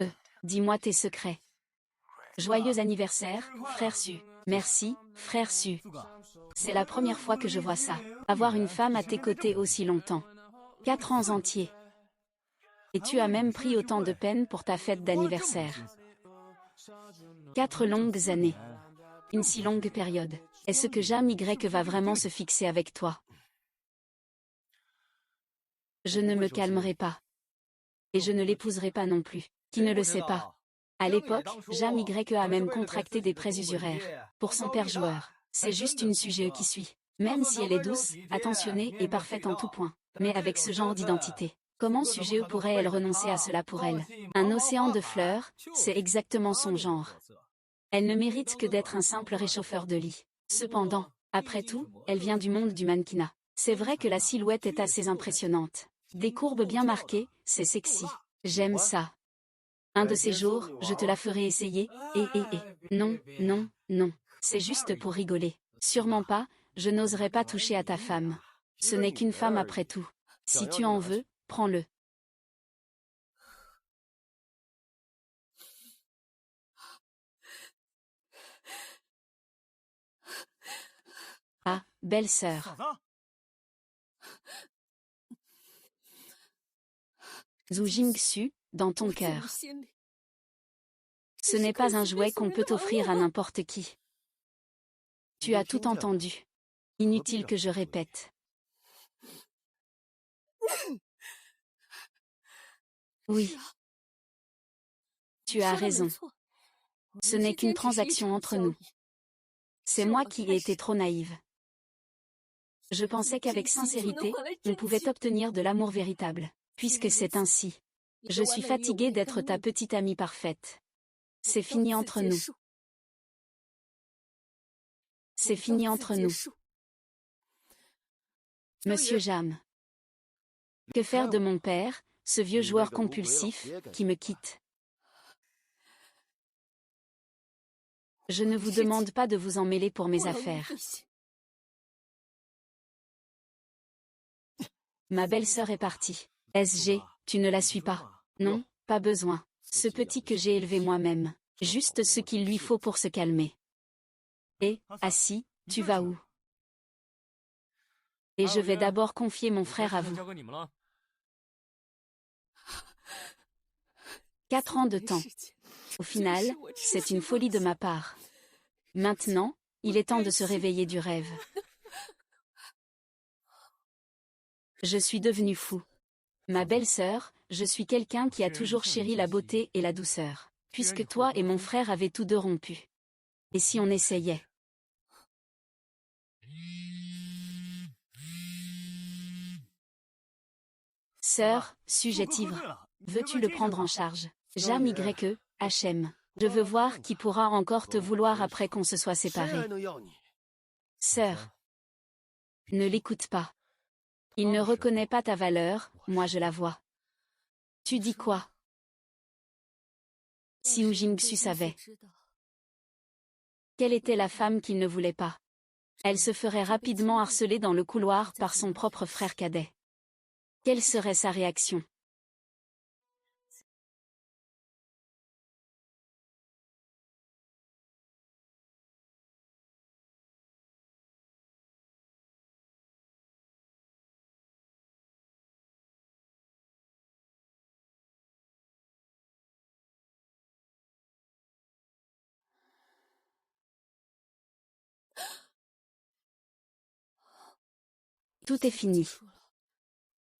Euh, Dis-moi tes secrets. Joyeux anniversaire, frère Su. Merci, frère Su. C'est la première fois que je vois ça. Avoir une femme à tes côtés aussi longtemps. 4 ans entiers. Et tu as même pris autant de peine pour ta fête d'anniversaire. 4 longues années. Une si longue période. Est-ce que Jam Y va vraiment se fixer avec toi? Je ne me calmerai pas. Et je ne l'épouserai pas non plus. Qui ne le sait pas? À l'époque, Jam Y a même contracté des prêts usuraires. Pour son père joueur. C'est juste une sujet qui suit. Même si elle est douce, attentionnée et parfaite en tout point. Mais avec ce genre d'identité. Comment sujet pourrait-elle renoncer à cela pour elle? Un océan de fleurs, c'est exactement son genre. Elle ne mérite que d'être un simple réchauffeur de lit. Cependant, après tout, elle vient du monde du mannequinat. C'est vrai que la silhouette est assez impressionnante. Des courbes bien marquées, c'est sexy. J'aime ça. Un de ces jours, je te la ferai essayer, Non, non, non. C'est juste pour rigoler. Sûrement pas, je n'oserais pas toucher à ta femme. Ce n'est qu'une femme après tout. Si tu en veux, prends-le. Ah, belle-sœur. Zhu Jingxu, dans ton cœur. Ce n'est pas un jouet qu'on peut offrir à n'importe qui. Tu as tout entendu. Inutile que je répète. Oui. Tu as raison. Ce n'est qu'une transaction entre nous. C'est moi qui ai été trop naïve. Je pensais qu'avec sincérité, on pouvait obtenir de l'amour véritable. Puisque c'est ainsi. Je suis fatiguée d'être ta petite amie parfaite. C'est fini entre nous. C'est fini entre nous. Monsieur Jam. Que faire de mon père, ce vieux joueur compulsif, qui me quitte? Je ne vous demande pas de vous en mêler pour mes affaires. Ma belle-sœur est partie. SG, tu ne la suis pas. Non, pas besoin. Ce petit que j'ai élevé moi-même. Juste ce qu'il lui faut pour se calmer. Et, assis, tu vas où? Et je vais d'abord confier mon frère à vous. 4 ans de temps. Au final, c'est une folie de ma part. Maintenant, il est temps de se réveiller du rêve. Je suis devenu fou. Ma belle-sœur, je suis quelqu'un qui a toujours chéri la beauté et la douceur. Puisque toi et mon frère avez tous deux rompu. Et si on essayait? Sœur, sujet ivre. Veux-tu le prendre en charge? Jam YE, HM. Je veux voir qui pourra encore te vouloir après qu'on se soit séparés. Sœur. Ne l'écoute pas. Il ne reconnaît pas ta valeur, moi je la vois. Tu dis quoi? Si Wu Jingxu savait. Quelle était la femme qu'il ne voulait pas? Elle se ferait rapidement harceler dans le couloir par son propre frère cadet. Quelle serait sa réaction? Tout est fini.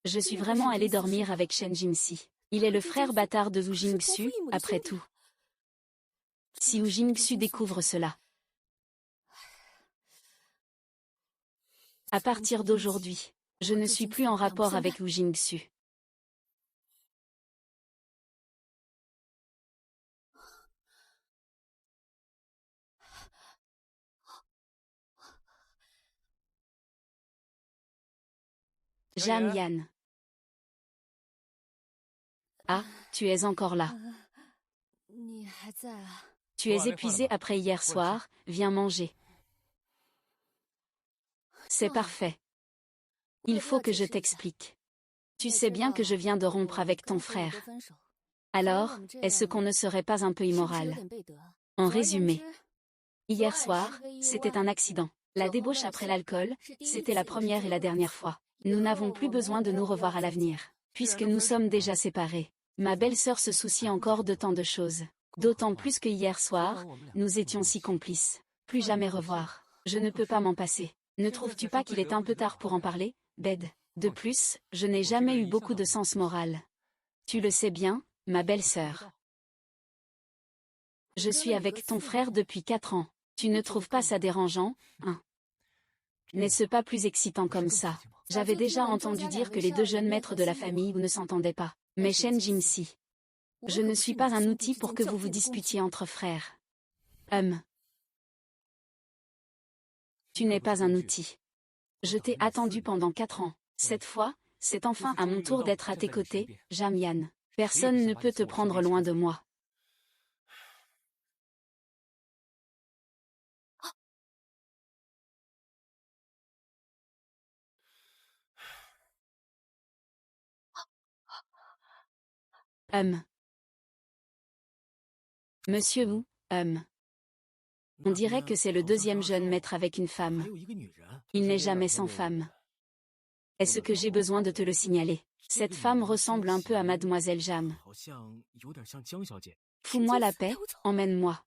Je suis vraiment allée dormir avec Shen Jingxi. Il est le frère bâtard de Wu Jingxu, après tout. Si Wu Jingxu découvre cela. À partir d'aujourd'hui, je ne suis plus en rapport avec Wu Jingxu. Jam Yan. Ah, tu es encore là. Tu es épuisé après hier soir, viens manger. C'est parfait. Il faut que je t'explique. Tu sais bien que je viens de rompre avec ton frère. Alors, est-ce qu'on ne serait pas un peu immoral? En résumé, hier soir, c'était un accident. La débauche après l'alcool, c'était la première et la dernière fois. Nous n'avons plus besoin de nous revoir à l'avenir, puisque nous sommes déjà séparés. Ma belle-sœur se soucie encore de tant de choses. D'autant plus que hier soir, nous étions si complices. Plus jamais revoir. Je ne peux pas m'en passer. Ne trouves-tu pas qu'il est un peu tard pour en parler, Bed? De plus, je n'ai jamais eu beaucoup de sens moral. Tu le sais bien, ma belle-sœur. Je suis avec ton frère depuis 4 ans. Tu ne trouves pas ça dérangeant, hein? N'est-ce pas plus excitant comme ça? J'avais déjà entendu dire que les deux jeunes maîtres de la famille ne s'entendaient pas. Mais Shen Jingxi, je ne suis pas un outil pour que vous vous disputiez entre frères. Tu n'es pas un outil. Je t'ai attendu pendant 4 ans. Cette fois, c'est enfin à mon tour d'être à tes côtés, Jamian. Personne ne peut te prendre loin de moi. Monsieur Wu, on dirait que c'est le deuxième jeune maître avec une femme. Il n'est jamais sans femme. Est-ce que j'ai besoin de te le signaler? Cette femme ressemble un peu à Mademoiselle Jam. Fous-moi la paix, emmène-moi.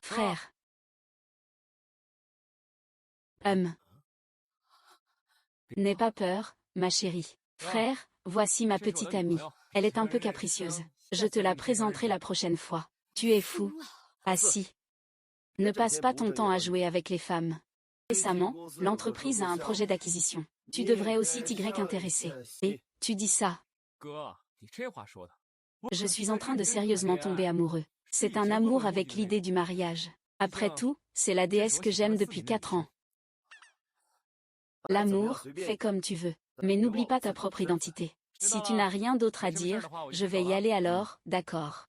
Frère. N'aie pas peur, ma chérie. Frère, voici ma petite amie. Elle est un peu capricieuse. Je te la présenterai la prochaine fois. Tu es fou. Assis. Ne passe pas ton temps à jouer avec les femmes. Récemment, l'entreprise a un projet d'acquisition. Tu devrais aussi t'y intéresser. Et, tu dis ça. Je suis en train de sérieusement tomber amoureux. C'est un amour avec l'idée du mariage. Après tout, c'est la déesse que j'aime depuis 4 ans. L'amour, fais comme tu veux. Mais n'oublie pas ta propre identité. Si tu n'as rien d'autre à dire, je vais y aller alors, d'accord.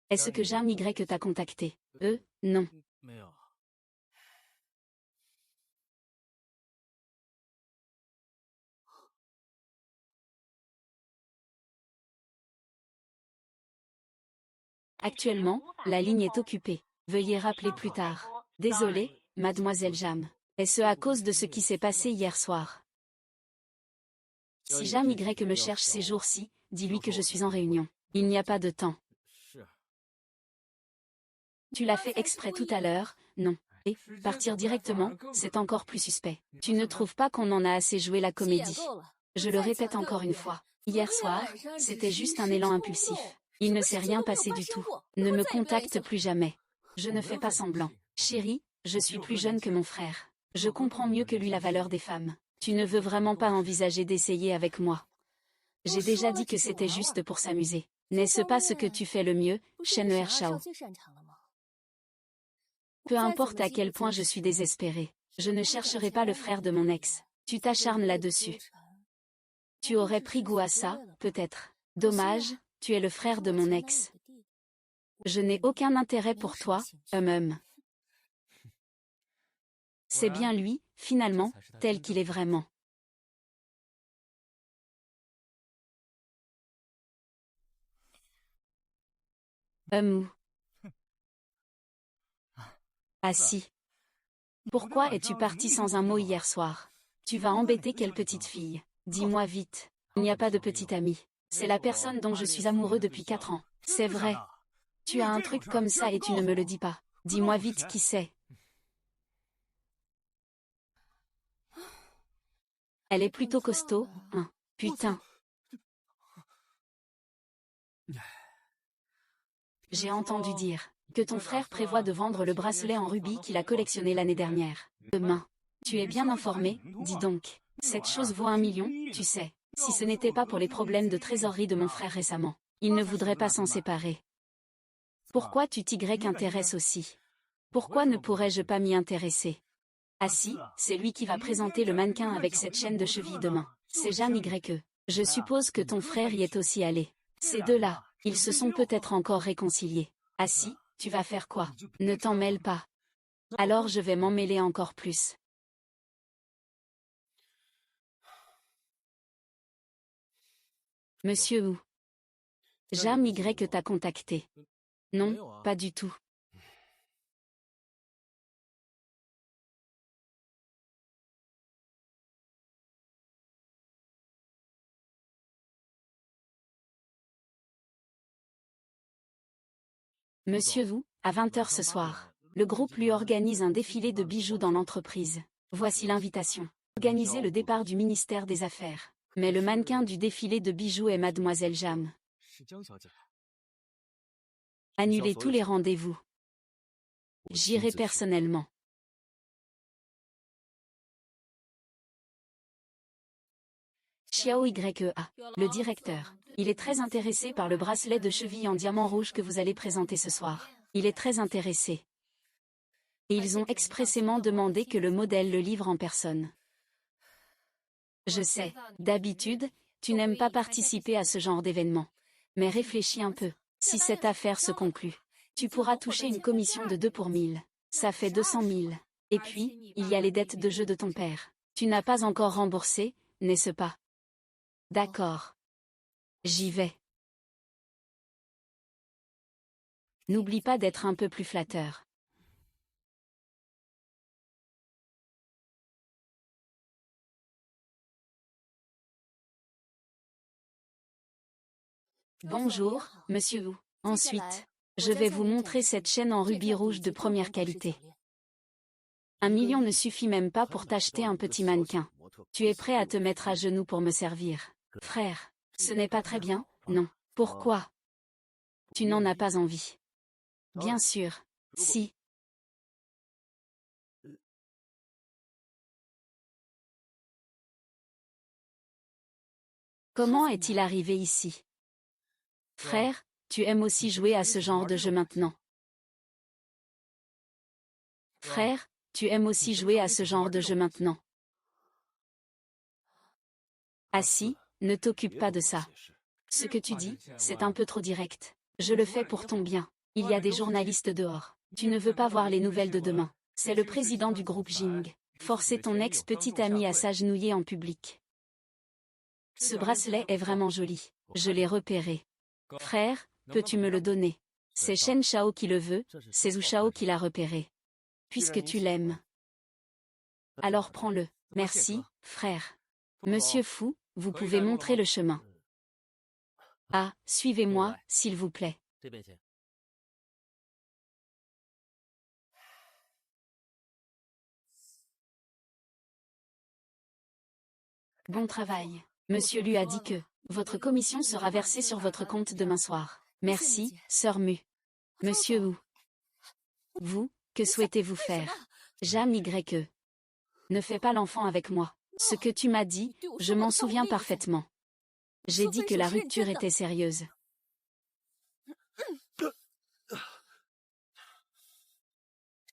Est-ce que Jean Y t'a contacté? Non. Actuellement, la ligne est occupée. Veuillez rappeler plus tard. Désolé, mademoiselle Jam. Est-ce à cause de ce qui s'est passé hier soir? Si Jam Y me cherche ces jours-ci, dis-lui que je suis en réunion. Il n'y a pas de temps. Tu l'as fait exprès tout à l'heure, non. Et, partir directement, c'est encore plus suspect. Tu ne trouves pas qu'on en a assez joué la comédie? Je le répète encore une fois. Hier soir, c'était juste un élan impulsif. Il ne s'est rien passé du tout. Ne me contacte plus jamais. Je ne fais pas semblant. Chérie, je suis plus jeune que mon frère. Je comprends mieux que lui la valeur des femmes. Tu ne veux vraiment pas envisager d'essayer avec moi. J'ai déjà dit que c'était juste pour s'amuser. N'est-ce pas ce que tu fais le mieux, Shen Ershao? Peu importe à quel point je suis désespérée. Je ne chercherai pas le frère de mon ex. Tu t'acharnes là-dessus. Tu aurais pris goût à ça, peut-être. Dommage, tu es le frère de mon ex. Je n'ai aucun intérêt pour toi, C'est bien lui, finalement, tel qu'il est vraiment. Ah si. Pourquoi es-tu parti sans un mot hier soir? Tu vas embêter quelle petite fille? Dis-moi vite. Il n'y a pas de petite amie. C'est la personne dont je suis amoureux depuis 4 ans. C'est vrai. Tu as un truc comme ça et tu ne me le dis pas. Dis-moi vite qui c'est. Elle est plutôt costaud, hein. Putain. J'ai entendu dire que ton frère prévoit de vendre le bracelet en rubis qu'il a collectionné l'année dernière. Demain. Tu es bien informé, dis donc. Cette chose vaut 1 million, tu sais. Si ce n'était pas pour les problèmes de trésorerie de mon frère récemment, il ne voudrait pas s'en séparer. Pourquoi tu t'y intéresses aussi? Pourquoi ne pourrais-je pas m'y intéresser? Ah si, c'est lui qui va présenter le mannequin avec cette chaîne de cheville demain. C'est Jeanne Y. Je suppose que ton frère y est aussi allé. Ces deux-là, ils se sont peut-être encore réconciliés. Ah si, tu vas faire quoi? Ne t'en mêle pas. Alors je vais m'en mêler encore plus. Monsieur Wu. Jam Y t'a contacté. Non, pas du tout. Monsieur Wu, à 20 h ce soir, le groupe lui organise un défilé de bijoux dans l'entreprise. Voici l'invitation. Organiser le départ du ministère des Affaires. Mais le mannequin du défilé de bijoux est Mademoiselle Jam. Annulez tous les rendez-vous. J'irai personnellement. Xiao YEA, le directeur. Il est très intéressé par le bracelet de cheville en diamant rouge que vous allez présenter ce soir. Il est très intéressé. Et ils ont expressément demandé que le modèle le livre en personne. Je sais, d'habitude, tu n'aimes pas participer à ce genre d'événement. Mais réfléchis un peu. Si cette affaire se conclut, tu pourras toucher une commission de 2 pour 1000. Ça fait 200 000. Et puis, il y a les dettes de jeu de ton père. Tu n'as pas encore remboursé, n'est-ce pas? D'accord. J'y vais. N'oublie pas d'être un peu plus flatteur. Bonjour, monsieur Wu. Ensuite, je vais vous montrer cette chaîne en rubis rouge de première qualité. 1 million ne suffit même pas pour t'acheter un petit mannequin. Tu es prêt à te mettre à genoux pour me servir. Frère, ce n'est pas très bien, non. Pourquoi? Tu n'en as pas envie. Bien sûr, si. Comment est-il arrivé ici? Frère, tu aimes aussi jouer à ce genre de jeu maintenant. Frère, tu aimes aussi jouer à ce genre de jeu maintenant. Ah si, ne t'occupe pas de ça. Ce que tu dis, c'est un peu trop direct. Je le fais pour ton bien. Il y a des journalistes dehors. Tu ne veux pas voir les nouvelles de demain. C'est le président du groupe Jing. Forcer ton ex-petite amie à s'agenouiller en public. Ce bracelet est vraiment joli. Je l'ai repéré. Frère, peux-tu me le donner? C'est Shen Shao qui le veut, c'est Zhu Shao qui l'a repéré. Puisque tu l'aimes. Alors prends-le. Merci, frère. Monsieur Fu, vous pouvez montrer le chemin. Ah, suivez-moi, s'il vous plaît. Bon travail. Monsieur lui a dit que votre commission sera versée sur votre compte demain soir. Merci, sœur Mu. Monsieur Wu. Vous, que souhaitez-vous faire? Jam YE. Ne fais pas l'enfant avec moi. Ce que tu m'as dit, je m'en souviens parfaitement. J'ai dit que la rupture était sérieuse.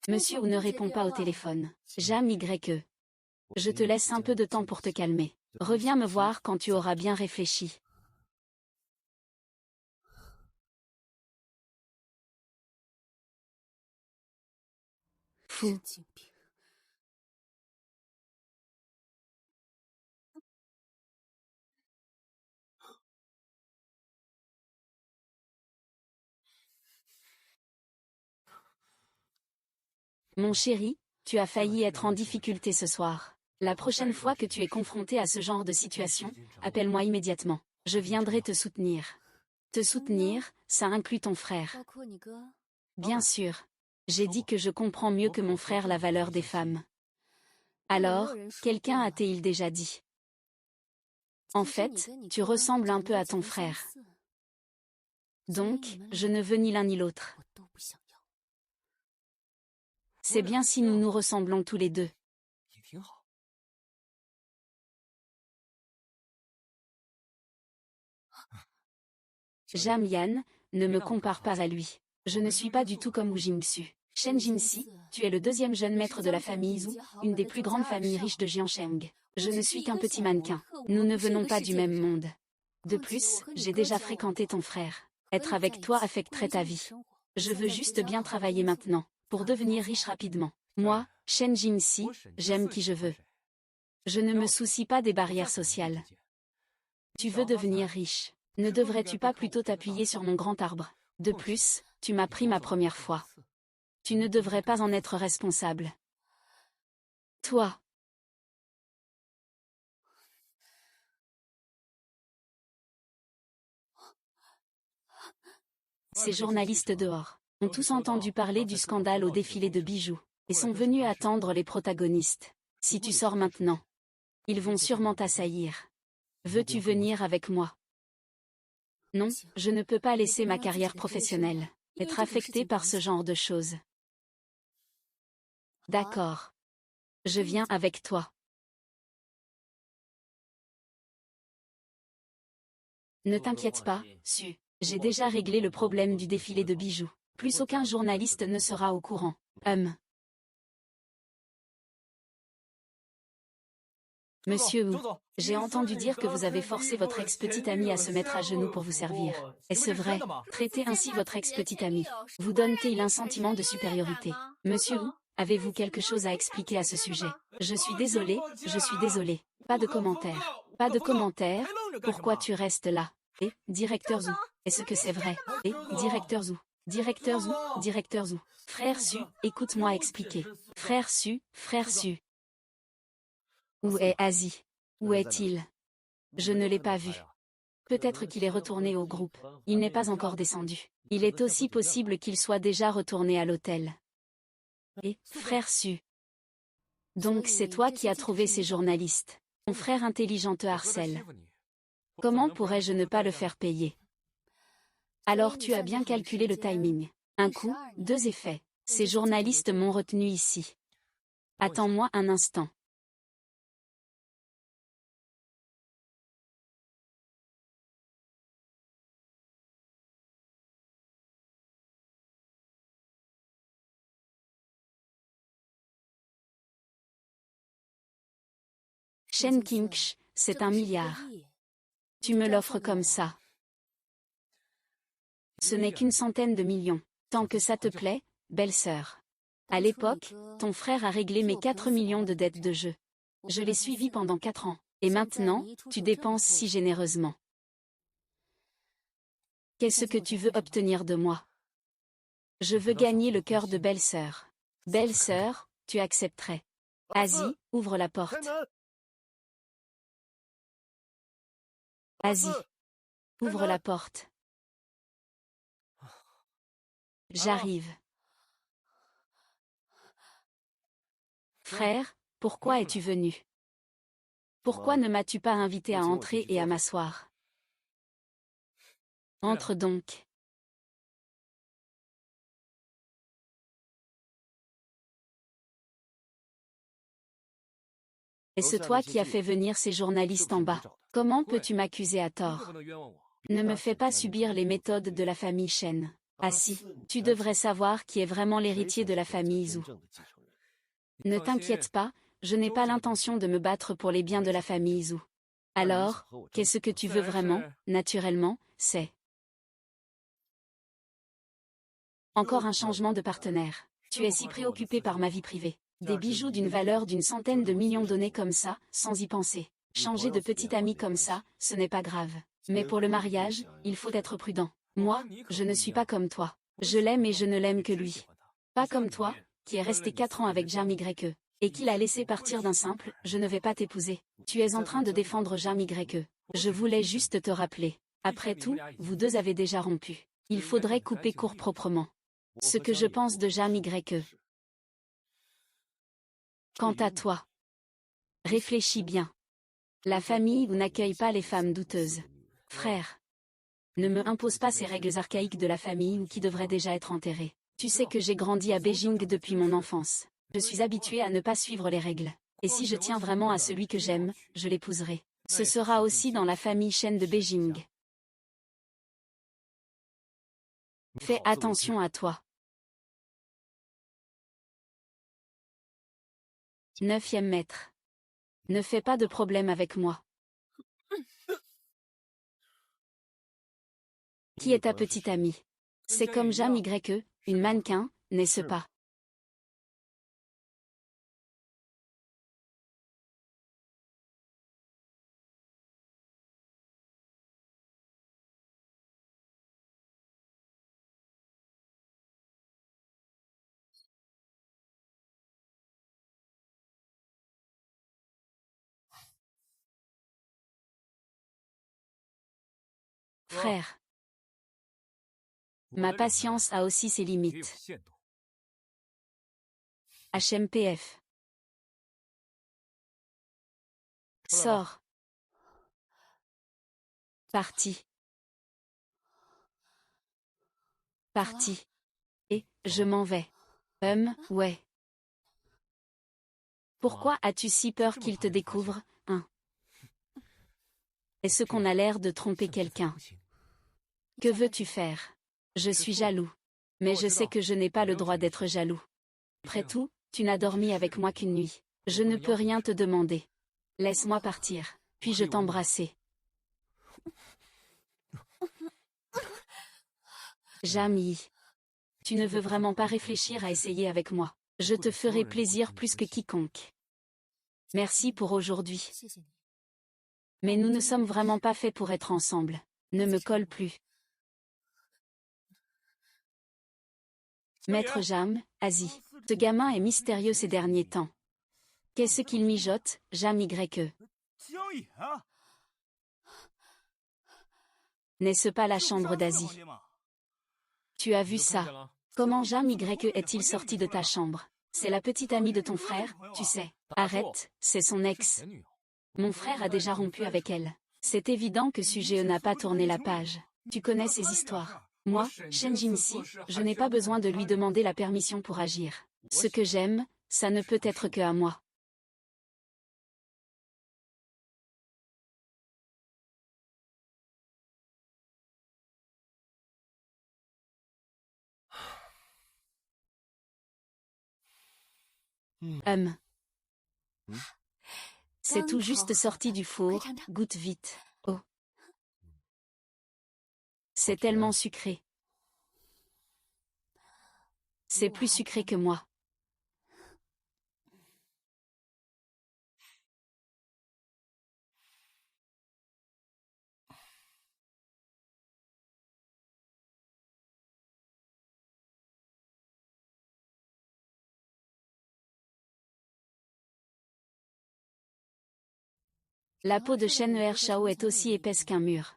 Monsieur Wu ne répond pas au téléphone. Jam YE. Je te laisse un peu de temps pour te calmer. Reviens me voir quand tu auras bien réfléchi. Fou. Mon chéri, tu as failli être en difficulté ce soir. La prochaine fois que tu es confronté à ce genre de situation, appelle-moi immédiatement. Je viendrai te soutenir. Te soutenir, ça inclut ton frère. Bien sûr. J'ai dit que je comprends mieux que mon frère la valeur des femmes. Alors, quelqu'un a-t-il déjà dit? En fait, tu ressembles un peu à ton frère. Donc, je ne veux ni l'un ni l'autre. C'est bien si nous nous ressemblons tous les deux. Jam Yan, ne me compare pas à lui. Je ne suis pas du tout comme Wu Jingxu. Shen Jinxi, tu es le deuxième jeune maître de la famille Zhu, une des plus grandes familles riches de Jiansheng. Je ne suis qu'un petit mannequin. Nous ne venons pas du même monde. De plus, j'ai déjà fréquenté ton frère. Être avec toi affecterait ta vie. Je veux juste bien travailler maintenant, pour devenir riche rapidement. Moi, Shen Jinxi, j'aime qui je veux. Je ne me soucie pas des barrières sociales. Tu veux devenir riche. Ne devrais-tu pas plutôt t'appuyer sur mon grand arbre? De plus, tu m'as pris ma première fois. Tu ne devrais pas en être responsable. Toi. Ces journalistes dehors ont tous entendu parler du scandale au défilé de bijoux, et sont venus attendre les protagonistes. Si tu sors maintenant, ils vont sûrement t'assaillir. Veux-tu venir avec moi? Non, je ne peux pas laisser ma carrière professionnelle être affectée par ce genre de choses. D'accord. Je viens avec toi. Ne t'inquiète pas, Su. J'ai déjà réglé le problème du défilé de bijoux. Plus aucun journaliste ne sera au courant. Monsieur Wu, j'ai entendu dire que vous avez forcé votre ex-petite amie à se mettre à genoux pour vous servir. Est-ce vrai? Traiter ainsi votre ex-petite amie vous donne-t-il un sentiment de supériorité? Monsieur Wu, avez-vous quelque chose à expliquer à ce sujet? Je suis désolé, je suis désolé. Pas de commentaires. Pas de commentaires. Pourquoi tu restes là? Et, directeur Zhu, est-ce que c'est vrai? Et, directeur Zhu, directeur Zhu, directeur Zhu. Frère Su, écoute-moi expliquer. Frère Su. Où est Asie? Où est-il? Je ne l'ai pas vu. Peut-être qu'il est retourné au groupe. Il n'est pas encore descendu. Il est aussi possible qu'il soit déjà retourné à l'hôtel. Et, frère Su. Donc c'est toi qui as trouvé ces journalistes. Mon frère intelligent te harcèle. Comment pourrais-je ne pas le faire payer? Alors tu as bien calculé le timing. Un coup, deux effets. Ces journalistes m'ont retenu ici. Attends-moi un instant. Shen Qingsh, c'est 1 milliard. Tu me l'offres comme ça. Ce n'est qu'une centaine de millions. Tant que ça te plaît, belle-sœur. À l'époque, ton frère a réglé mes 4 millions de dettes de jeu. Je l'ai suivi pendant 4 ans. Et maintenant, tu dépenses si généreusement. Qu'est-ce que tu veux obtenir de moi? Je veux gagner le cœur de belle-sœur. Belle-sœur, tu accepterais. Asie, ouvre la porte. Asie, ouvre la porte. J'arrive. Frère, pourquoi es-tu venu? Pourquoi ne m'as-tu pas invité à entrer et à m'asseoir? Entre donc. Est-ce toi qui as fait venir ces journalistes en bas? Comment peux-tu m'accuser à tort? Ne me fais pas subir les méthodes de la famille Shen. Ah si, tu devrais savoir qui est vraiment l'héritier de la famille Zhu. Ne t'inquiète pas, je n'ai pas l'intention de me battre pour les biens de la famille Zhu. Alors, qu'est-ce que tu veux vraiment, naturellement, c'est encore un changement de partenaire. Tu es si préoccupé par ma vie privée. Des bijoux d'une valeur d'une centaine de millions donnés comme ça, sans y penser. Changer de petit ami comme ça, ce n'est pas grave. Mais pour le mariage, il faut être prudent. Moi, je ne suis pas comme toi. Je l'aime et je ne l'aime que lui. Pas comme toi, qui est resté 4 ans avec Jam YE. Et qui l'a laissé partir d'un simple « je ne vais pas t'épouser ». Tu es en train de défendre Jam YE. Je voulais juste te rappeler. Après tout, vous deux avez déjà rompu. Il faudrait couper court proprement. Ce que je pense de Jam YE. Quant à toi, réfléchis bien. La famille n'accueille pas les femmes douteuses. Frère, ne me impose pas ces règles archaïques de la famille ou qui devraient déjà être enterrées. Tu sais que j'ai grandi à Beijing depuis mon enfance. Je suis habitué à ne pas suivre les règles. Et si je tiens vraiment à celui que j'aime, je l'épouserai. Ce sera aussi dans la famille Shen de Beijing. Fais attention à toi. 9e maître. Ne fais pas de problème avec moi. Qui est ta petite amie? C'est comme Jam YE, une mannequin, n'est-ce pas? Frère. Ma patience a aussi ses limites. HMPF. Sors. Parti. Parti. Et, je m'en vais. Ouais. Pourquoi as-tu si peur qu'il te découvre, hein? Est-ce qu'on a l'air de tromper quelqu'un? Que veux-tu faire? Je suis jaloux. Mais je sais que je n'ai pas le droit d'être jaloux. Après tout, tu n'as dormi avec moi qu'une nuit. Je ne peux rien te demander. Laisse-moi partir, puis-je t'embrasser? Jamy. Tu ne veux vraiment pas réfléchir à essayer avec moi. Je te ferai plaisir plus que quiconque. Merci pour aujourd'hui. Mais nous ne sommes vraiment pas faits pour être ensemble. Ne me colle plus. Maître Jam, Asie. Ce gamin est mystérieux ces derniers temps. Qu'est-ce qu'il mijote, Jam YE? N'est-ce pas la chambre d'Asie? Tu as vu ça? Comment Jam YE est-il sorti de ta chambre? C'est la petite amie de ton frère, tu sais. Arrête, c'est son ex. Mon frère a déjà rompu avec elle. C'est évident que Sugeo n'a pas tourné la page. Tu connais ces histoires. Moi, Shen Jinxi, je n'ai pas besoin de lui demander la permission pour agir. Ce que j'aime, ça ne peut être que à moi. C'est tout juste sorti du four, goûte vite. Oh. C'est tellement sucré. C'est plus sucré que moi. La peau de Shen Ershao est aussi épaisse qu'un mur.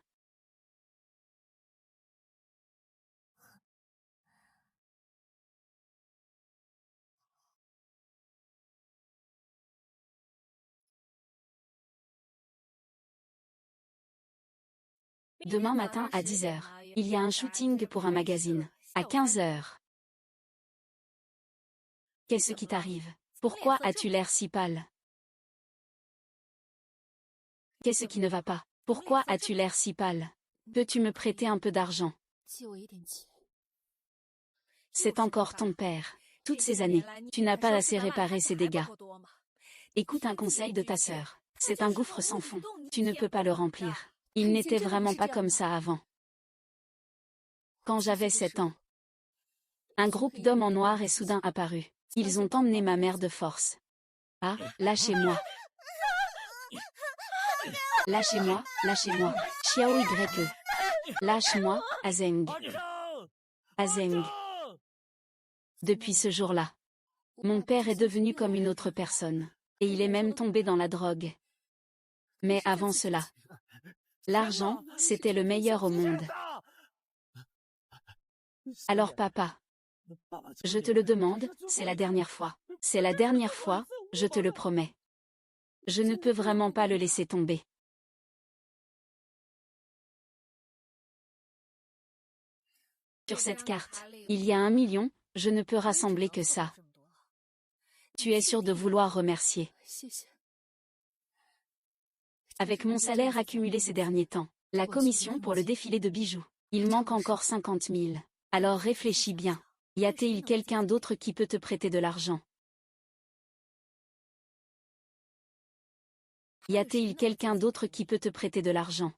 Demain matin à 10 heures, il y a un shooting pour un magazine. À 15 heures. Qu'est-ce qui t'arrive? Pourquoi as-tu l'air si pâle? Qu'est-ce qui ne va pas? Pourquoi as-tu l'air si pâle? Peux-tu me prêter un peu d'argent? C'est encore ton père. Toutes ces années, tu n'as pas assez réparé ses dégâts. Écoute un conseil de ta sœur. C'est un gouffre sans fond. Tu ne peux pas le remplir. Il n'était vraiment pas comme ça avant. Quand j'avais 7 ans, un groupe d'hommes en noir est soudain apparu. Ils ont emmené ma mère de force. Ah, lâchez-moi. Lâchez-moi, lâchez-moi. Xiao YE. Lâche-moi, Azeng. Azeng. Depuis ce jour-là, mon père est devenu comme une autre personne. Et il est même tombé dans la drogue. Mais avant cela, l'argent, c'était le meilleur au monde. Alors papa, je te le demande, c'est la dernière fois. C'est la dernière fois, je te le promets. Je ne peux vraiment pas le laisser tomber. Sur cette carte, il y a 1 million, je ne peux rassembler que ça. Tu es sûr de vouloir remercier. Avec mon salaire accumulé ces derniers temps, la commission pour le défilé de bijoux, il manque encore 50 000. Alors réfléchis bien. Y a-t-il quelqu'un d'autre qui peut te prêter de l'argent? Y a-t-il quelqu'un d'autre qui peut te prêter de l'argent?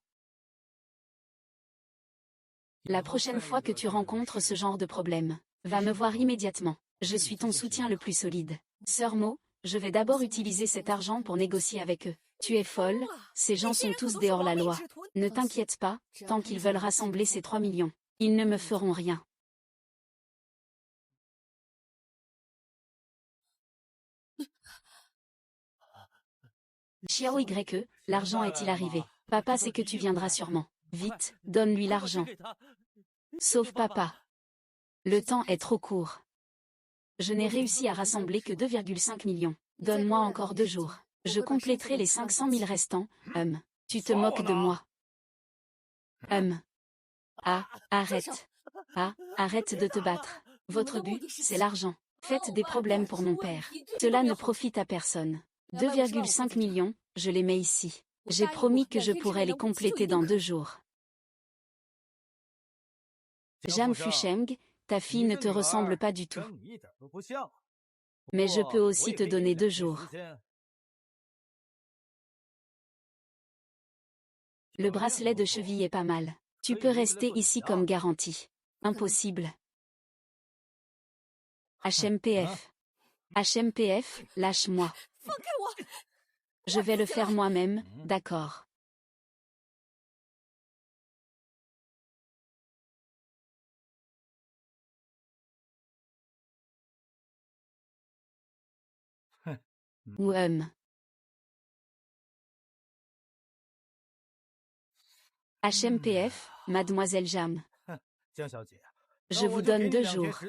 La prochaine fois que tu rencontres ce genre de problème, va me voir immédiatement. Je suis ton soutien le plus solide. Sœur Mo, je vais d'abord utiliser cet argent pour négocier avec eux. Tu es folle, ces gens sont tous des hors-la-loi. Ne t'inquiète pas, tant qu'ils veulent rassembler ces 3 millions, ils ne me feront rien. Xiao YE, l'argent est-il arrivé? Papa sait que tu viendras sûrement. Vite, donne-lui l'argent. Sauve papa. Le temps est trop court. Je n'ai réussi à rassembler que 2,5 millions. Donne-moi encore 2 jours. Je compléterai les 500 000 restants. Tu te moques de moi. Ah, arrête. Ah, arrête de te battre. Votre but, c'est l'argent. Faites des problèmes pour mon père. Cela ne profite à personne. 2,5 millions, je les mets ici. J'ai promis que je pourrais les compléter dans 2 jours. Jam Fusheng, ta fille ne te ressemble pas du tout. Mais je peux aussi te donner 2 jours. Le bracelet de cheville est pas mal. Tu peux rester ici comme garantie. Impossible. HMPF. HMPF, lâche-moi. Je vais le faire moi-même, d'accord. Ou HMPF, Mademoiselle Jam. Je vous donne 2 jours.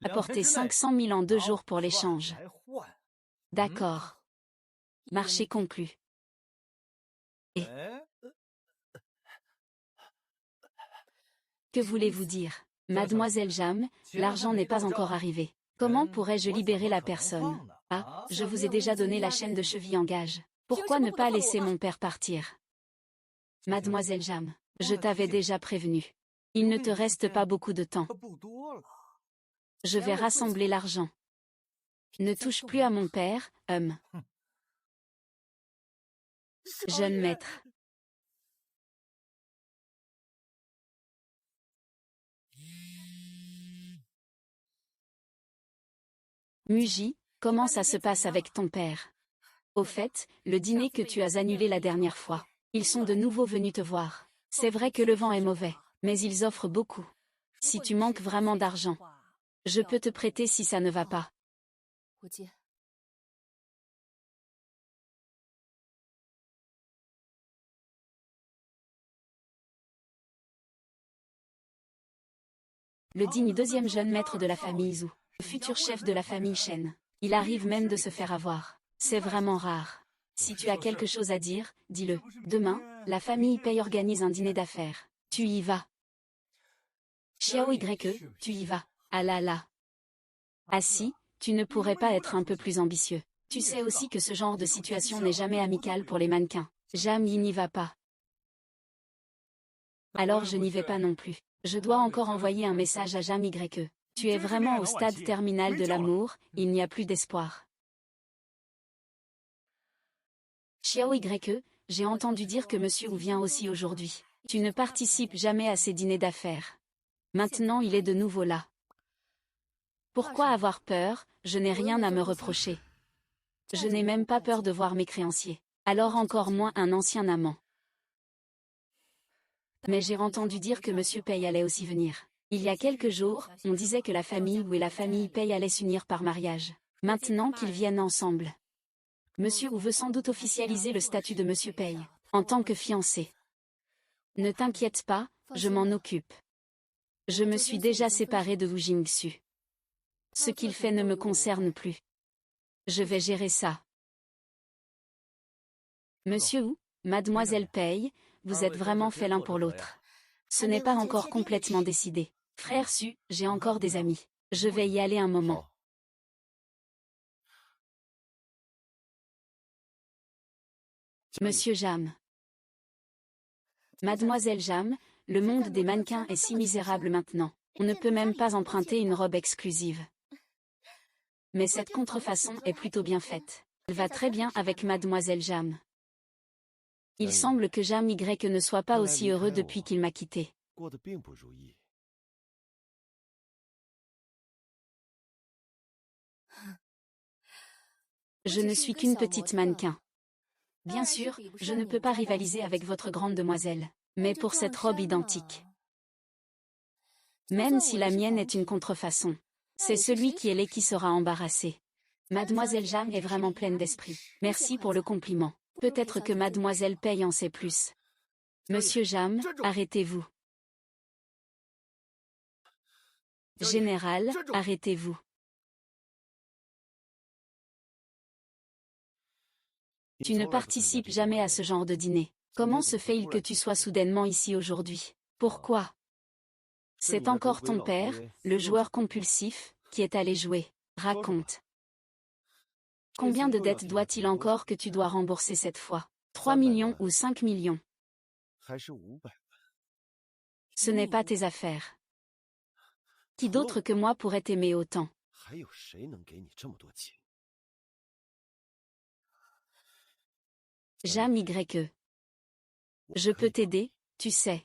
Apportez 500 000 en 2 jours pour l'échange. D'accord. Marché conclu. Et que voulez-vous dire? Mademoiselle Jam, l'argent n'est pas encore arrivé. Comment pourrais-je libérer la personne? Ah, je vous ai déjà donné la chaîne de cheville en gage. Pourquoi ne pas laisser mon père partir? Mademoiselle Jam, je t'avais déjà prévenu. Il ne te reste pas beaucoup de temps. Je vais rassembler l'argent. Ne touche plus à mon père, Jeune maître. Muji, comment ça se passe avec ton père? Au fait, le dîner que tu as annulé la dernière fois. Ils sont de nouveau venus te voir. C'est vrai que le vent est mauvais, mais ils offrent beaucoup. Si tu manques vraiment d'argent, je peux te prêter si ça ne va pas. Le digne deuxième jeune maître de la famille Zhu, le futur chef de la famille Shen. Il arrive même de se faire avoir. C'est vraiment rare. Si tu as quelque chose à dire, dis-le. Demain, la famille Pei organise un dîner d'affaires. Tu y vas. Xiao YE, tu y vas. Ah là là. Ah si, tu ne pourrais pas être un peu plus ambitieux. Tu sais aussi que ce genre de situation n'est jamais amical pour les mannequins. Jam y n'y va pas. Alors je n'y vais pas non plus. Je dois encore envoyer un message à Jam YE. Tu es vraiment au stade terminal de l'amour, il n'y a plus d'espoir. Xiao YE, j'ai entendu dire que Monsieur Wu vient aussi aujourd'hui. Tu ne participes jamais à ces dîners d'affaires. Maintenant il est de nouveau là. Pourquoi avoir peur? Je n'ai rien à me reprocher. Je n'ai même pas peur de voir mes créanciers. Alors encore moins un ancien amant. Mais j'ai entendu dire que Monsieur Pei allait aussi venir. Il y a quelques jours, on disait que la famille Wu et la famille Pei allaient s'unir par mariage. Maintenant qu'ils viennent ensemble. Monsieur Wu veut sans doute officialiser le statut de Monsieur Pei, en tant que fiancé. Ne t'inquiète pas, je m'en occupe. Je me suis déjà séparée de Wu Jingxu. Ce qu'il fait ne me concerne plus. Je vais gérer ça. Monsieur Wu, Mademoiselle Pei, vous êtes vraiment faits l'un pour l'autre. Ce n'est pas encore complètement décidé. Frère Su, j'ai encore des amis. Je vais y aller un moment. Monsieur Jam. Mademoiselle Jam, le monde des mannequins est si misérable maintenant. On ne peut même pas emprunter une robe exclusive. Mais cette contrefaçon est plutôt bien faite. Elle va très bien avec Mademoiselle Jam. Il semble que Jam Y ne soit pas aussi heureux depuis qu'il m'a quitté. Je ne suis qu'une petite mannequin. Bien sûr, je ne peux pas rivaliser avec votre grande demoiselle, mais pour cette robe identique. Même si la mienne est une contrefaçon, c'est celui qui est laid qui sera embarrassé. Mademoiselle Jam est vraiment pleine d'esprit. Merci pour le compliment. Peut-être que Mademoiselle Pei en sait plus. Monsieur Jam, arrêtez-vous. Général, arrêtez-vous. Tu ne participes jamais à ce genre de dîner. Comment se fait-il que tu sois soudainement ici aujourd'hui? Pourquoi? C'est encore ton père, le joueur compulsif, qui est allé jouer. Raconte. Combien de dettes doit-il encore que tu dois rembourser cette fois? 3 millions ou 5 millions? Ce n'est pas tes affaires. Qui d'autre que moi pourrait t'aimer autant? Jam YE. Je peux t'aider, tu sais.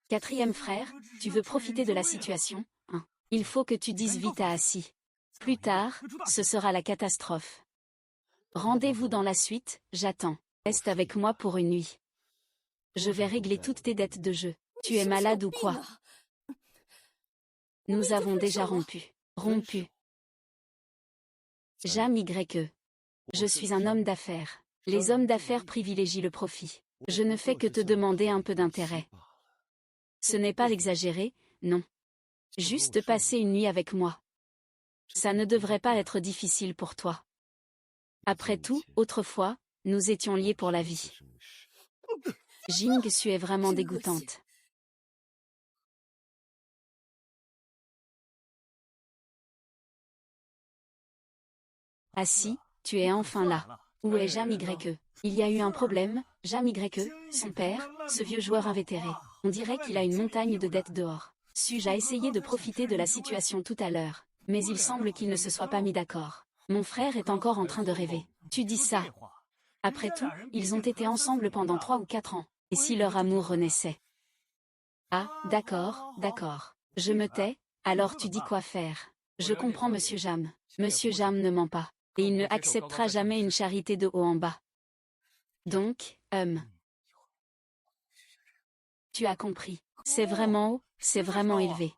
Quatrième frère, tu veux profiter de la situation, hein? Il faut que tu dises vite à Assis. Plus tard, ce sera la catastrophe. Rendez-vous dans la suite, j'attends. Reste avec moi pour une nuit. Je vais régler toutes tes dettes de jeu. Tu es malade ou quoi? Nous avons déjà rompu. Rompu. Jam YE. Je suis un homme d'affaires. Les hommes d'affaires privilégient le profit. Je ne fais que te demander un peu d'intérêt. Ce n'est pas exagéré, non. Juste passer une nuit avec moi. Ça ne devrait pas être difficile pour toi. Après tout, autrefois, nous étions liés pour la vie. Jing Su est vraiment dégoûtante. Assis, tu es enfin là. Où est Jam YE? Il y a eu un problème, Jam YE, son père, ce vieux joueur invétéré. On dirait qu'il a une montagne de dettes dehors. Suj a essayé de profiter de la situation tout à l'heure, mais il semble qu'il ne se soit pas mis d'accord. Mon frère est encore en train de rêver. Tu dis ça. Après tout, ils ont été ensemble pendant 3 ou 4 ans. Et si leur amour renaissait? Ah, d'accord, d'accord. Je me tais, alors tu dis quoi faire. Je comprends Monsieur Jam. Monsieur Jam ne ment pas. Et il ne acceptera jamais une charité de haut en bas. Donc, tu as compris. C'est vraiment haut, c'est vraiment élevé.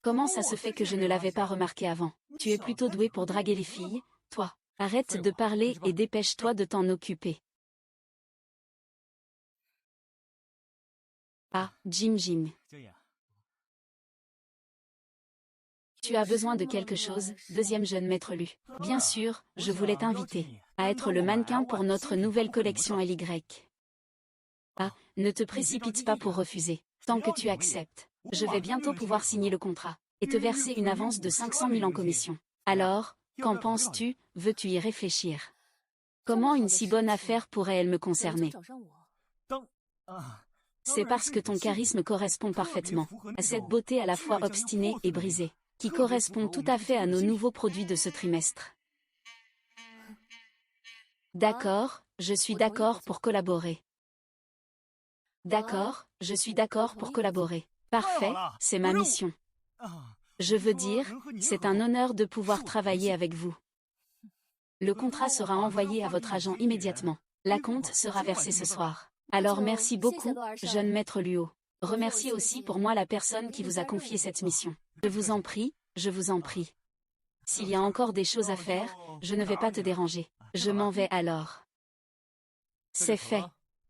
Comment ça se fait que je ne l'avais pas remarqué avant? Tu es plutôt doué pour draguer les filles, toi. Arrête de parler et dépêche-toi de t'en occuper. Ah, Jim Jim. Tu as besoin de quelque chose, deuxième jeune maître Lu. Bien sûr, je voulais t'inviter à être le mannequin pour notre nouvelle collection LY. Ah, ne te précipite pas pour refuser. Tant que tu acceptes, je vais bientôt pouvoir signer le contrat et te verser une avance de 500 000 en commission. Alors, qu'en penses-tu? Veux-tu y réfléchir? Comment une si bonne affaire pourrait-elle me concerner? C'est parce que ton charisme correspond parfaitement à cette beauté à la fois obstinée et brisée, qui correspond tout à fait à nos nouveaux produits de ce trimestre. D'accord, je suis d'accord pour collaborer. D'accord, je suis d'accord pour collaborer. Parfait, c'est ma mission. Je veux dire, c'est un honneur de pouvoir travailler avec vous. Le contrat sera envoyé à votre agent immédiatement. La compte sera versée ce soir. Alors merci beaucoup, jeune maître Luo. Remerciez aussi pour moi la personne qui vous a confié cette mission. Je vous en prie, je vous en prie. S'il y a encore des choses à faire, je ne vais pas te déranger. Je m'en vais alors. C'est fait.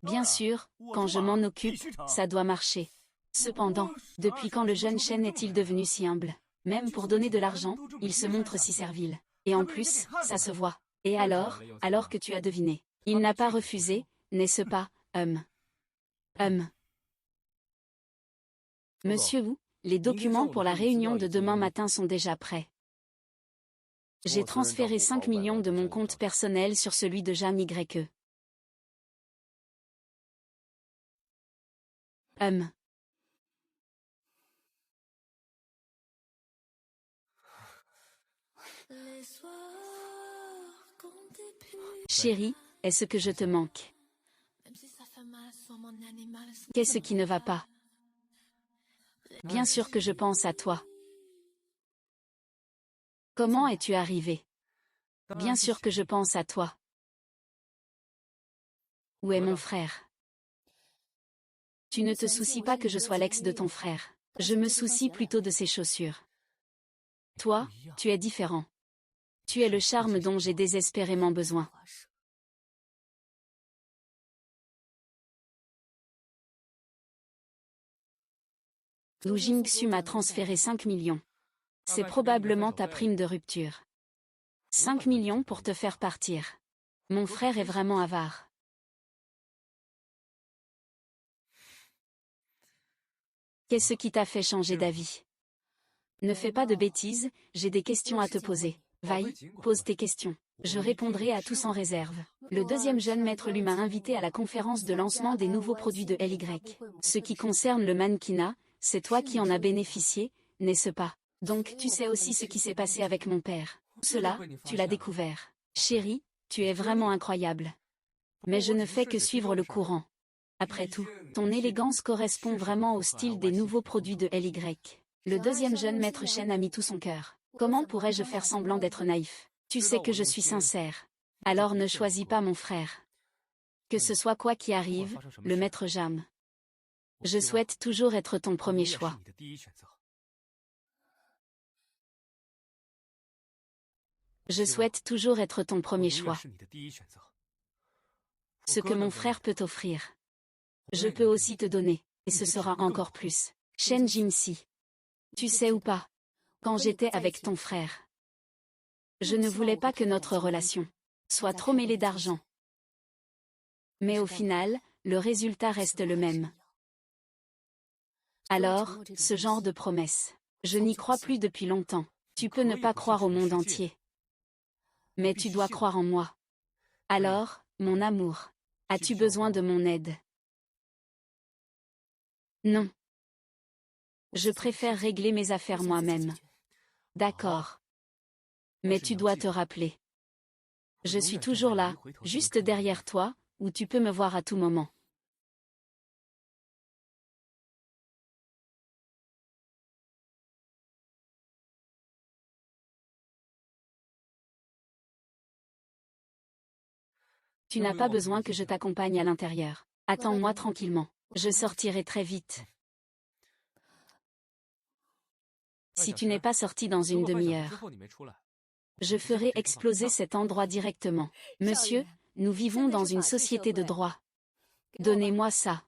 Bien sûr, quand je m'en occupe, ça doit marcher. Cependant, depuis quand le jeune Shen est-il devenu si humble? Même pour donner de l'argent, il se montre si servile. Et en plus, ça se voit. Et alors que tu as deviné. Il n'a pas refusé, n'est-ce pas, Monsieur Wu, les documents pour la réunion de demain matin sont déjà prêts. J'ai transféré 5 millions de mon compte personnel sur celui de Jam YE. Chérie, est-ce que je te manque? Qu'est-ce qui ne va pas? Bien sûr que je pense à toi. Comment es-tu arrivé? Bien sûr que je pense à toi. Où est mon frère? Tu ne te soucies pas que je sois l'ex de ton frère. Je me soucie plutôt de ses chaussures. Toi, tu es différent. Tu es le charme dont j'ai désespérément besoin. Wu Jingxu m'a transféré 5 millions. C'est probablement ta prime de rupture. 5 millions pour te faire partir. Mon frère est vraiment avare. Qu'est-ce qui t'a fait changer d'avis? Ne fais pas de bêtises, j'ai des questions à te poser. Vaille, pose tes questions. Je répondrai à tout sans réserve. Le deuxième jeune maître Lu m'a invité à la conférence de lancement des nouveaux produits de LY. Ce qui concerne le mannequinat, c'est toi qui en as bénéficié, n'est-ce pas? Donc tu sais aussi ce qui s'est passé avec mon père. Cela, tu l'as découvert. Chérie, tu es vraiment incroyable. Mais je ne fais que suivre le courant. Après tout, ton élégance correspond vraiment au style des nouveaux produits de LY. Le deuxième jeune maître Shen a mis tout son cœur. Comment pourrais-je faire semblant d'être naïf? Tu sais que je suis sincère. Alors ne choisis pas mon frère. Que ce soit quoi qui arrive, le maître Jam. Je souhaite toujours être ton premier choix. Je souhaite toujours être ton premier choix. Ce que mon frère peut t'offrir, je peux aussi te donner, et ce sera encore plus. Shen Jingxi. Tu sais ou pas? Quand j'étais avec ton frère, je ne voulais pas que notre relation soit trop mêlée d'argent. Mais au final, le résultat reste le même. Alors, ce genre de promesse, je n'y crois plus depuis longtemps. Tu peux ne pas croire au monde entier. Mais tu dois croire en moi. Alors, mon amour, as-tu besoin de mon aide? Non. Je préfère régler mes affaires moi-même. D'accord. Mais tu dois te rappeler. Je suis toujours là, juste derrière toi, où tu peux me voir à tout moment. Tu n'as pas besoin que je t'accompagne à l'intérieur. Attends-moi tranquillement. Je sortirai très vite. Si tu n'es pas sorti dans une demi-heure, je ferai exploser cet endroit directement. Monsieur, nous vivons dans une société de droit. Donnez-moi ça.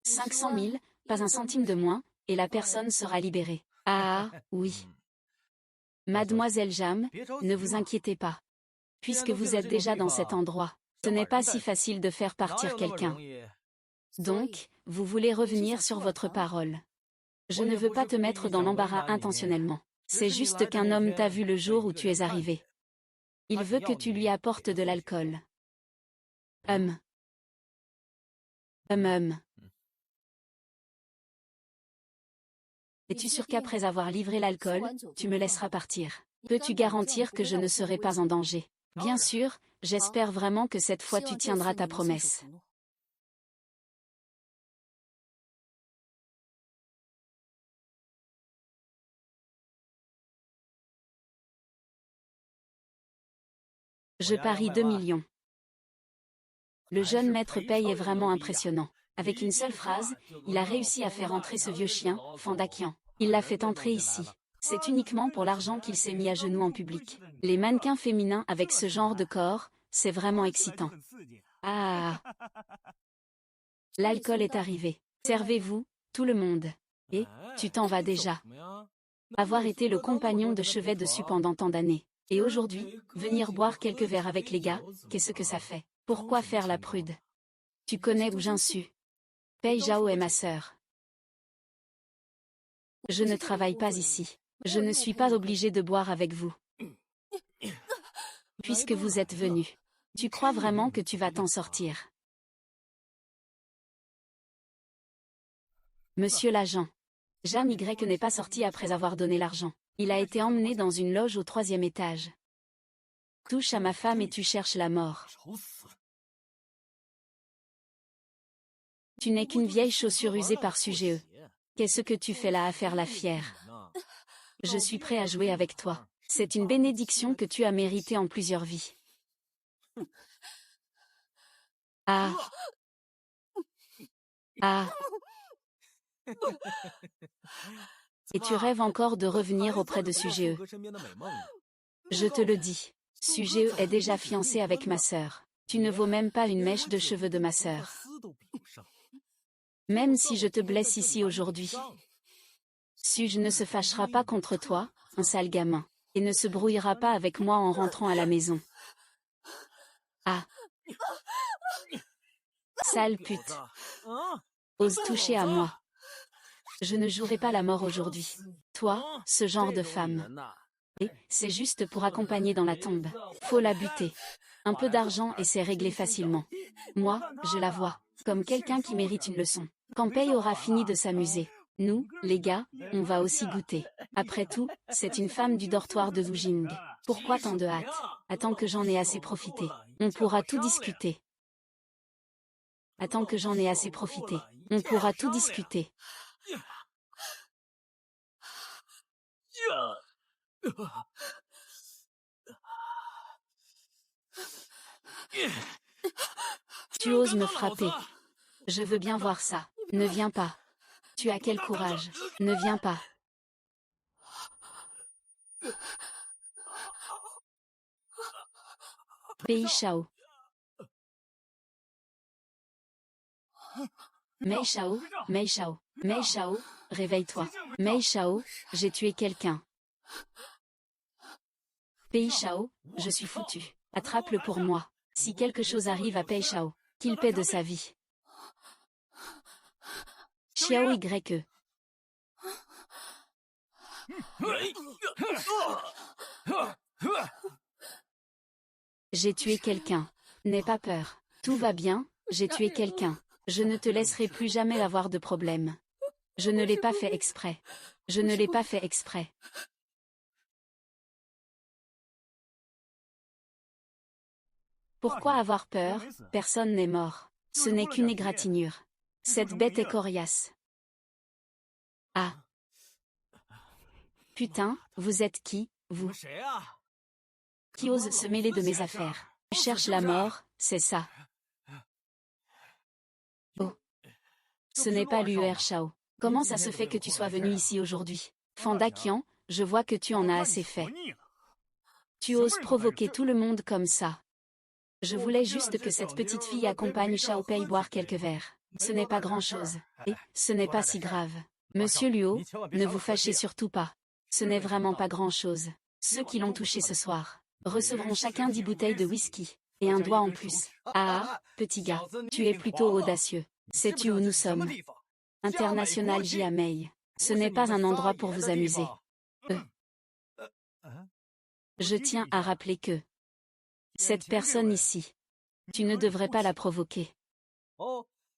500 000, pas un centime de moins, et la personne sera libérée. Ah, oui. Mademoiselle Jam, ne vous inquiétez pas. Puisque vous êtes déjà dans cet endroit, ce n'est pas si facile de faire partir quelqu'un. Donc, vous voulez revenir sur votre parole. Je ne veux pas te mettre dans l'embarras intentionnellement. C'est juste qu'un homme t'a vu le jour où tu es arrivé. Il veut que tu lui apportes de l'alcool. Hum. Es-tu sûr qu'après avoir livré l'alcool, tu me laisseras partir? Peux-tu garantir que je ne serai pas en danger? Bien sûr, j'espère vraiment que cette fois tu tiendras ta promesse. Je parie 2 millions. Le jeune maître Pei est vraiment impressionnant. Avec une seule phrase, il a réussi à faire entrer ce vieux chien, Fandakian. Il l'a fait entrer ici. C'est uniquement pour l'argent qu'il s'est mis à genoux en public. Les mannequins féminins avec ce genre de corps, c'est vraiment excitant. Ah! L'alcool est arrivé. Servez-vous, tout le monde. Et, tu t'en vas déjà. Avoir été le compagnon de chevet dessus pendant tant d'années. Et aujourd'hui, venir boire quelques verres avec les gars, qu'est-ce que ça fait? Pourquoi faire la prude? Tu connais Wu Jingxu. Pei Zhao est ma sœur. Je ne travaille pas ici. Je ne suis pas obligée de boire avec vous. Puisque vous êtes venu. Tu crois vraiment que tu vas t'en sortir? Monsieur l'agent. Jam Y n'est pas sorti après avoir donné l'argent. Il a été emmené dans une loge au 3e étage. Touche à ma femme et tu cherches la mort. Tu n'es qu'une vieille chaussure usée par sujet. Qu'est-ce que tu fais là à faire la fière? Je suis prêt à jouer avec toi. C'est une bénédiction que tu as méritée en plusieurs vies. Ah. Ah. Et tu rêves encore de revenir auprès de sujet. Je te le dis. Sujet est déjà fiancé avec ma sœur. Tu ne vaux même pas une mèche de cheveux de ma sœur. Même si je te blesse ici aujourd'hui, Suge ne se fâchera pas contre toi, un sale gamin, et ne se brouillera pas avec moi en rentrant à la maison. Ah. Sale pute. Ose toucher à moi. Je ne jouerai pas la mort aujourd'hui. Toi, ce genre de femme. Et c'est juste pour accompagner dans la tombe. Faut la buter. Un peu d'argent et c'est réglé facilement. Moi, je la vois comme quelqu'un qui mérite une leçon. Quand Pei aura fini de s'amuser, nous, les gars, on va aussi goûter. Après tout, c'est une femme du dortoir de Wu Jing. Pourquoi tant de hâte? Attends que j'en ai assez profité. On pourra tout discuter. Attends que j'en ai assez profité. On pourra tout discuter. Tu oses me frapper. Je veux bien voir ça. Ne viens pas. Tu as quel courage. Ne viens pas. Pei Shao. Mei Shao, Mei Shao, Mei Shao, réveille-toi. Mei Shao, j'ai tué quelqu'un. Pei Shao, je suis foutu. Attrape-le pour moi. Si quelque chose arrive à Pei Shao, qu'il paie de sa vie. Xiao YE. J'ai tué quelqu'un. N'aie pas peur. Tout va bien, j'ai tué quelqu'un. Je ne te laisserai plus jamais avoir de problème. Je ne l'ai pas fait exprès. Je ne l'ai pas fait exprès. Pourquoi avoir peur? Personne n'est mort. Ce n'est qu'une égratignure. Cette bête est coriace. Ah. Putain, vous êtes qui, vous? Qui ose se mêler de mes affaires? Tu cherches la mort, c'est ça. Oh. Ce n'est pas l'UR Shao. Comment ça se fait que tu sois venu ici aujourd'hui? Fanda Qian, je vois que tu en as assez fait. Tu oses provoquer tout le monde comme ça. Je voulais juste que cette petite fille accompagne Xiao Pei boire quelques verres. Ce n'est pas grand-chose. Et ce n'est pas si grave. Monsieur Luo, ne vous fâchez surtout pas. Ce n'est vraiment pas grand-chose. Ceux qui l'ont touché ce soir recevront chacun 10 bouteilles de whisky. Et un doigt en plus. Ah, petit gars, tu es plutôt audacieux. Sais-tu où nous sommes? International Jiamei. Ce n'est pas un endroit pour vous amuser. Je tiens à rappeler que cette personne ici, tu ne devrais pas la provoquer.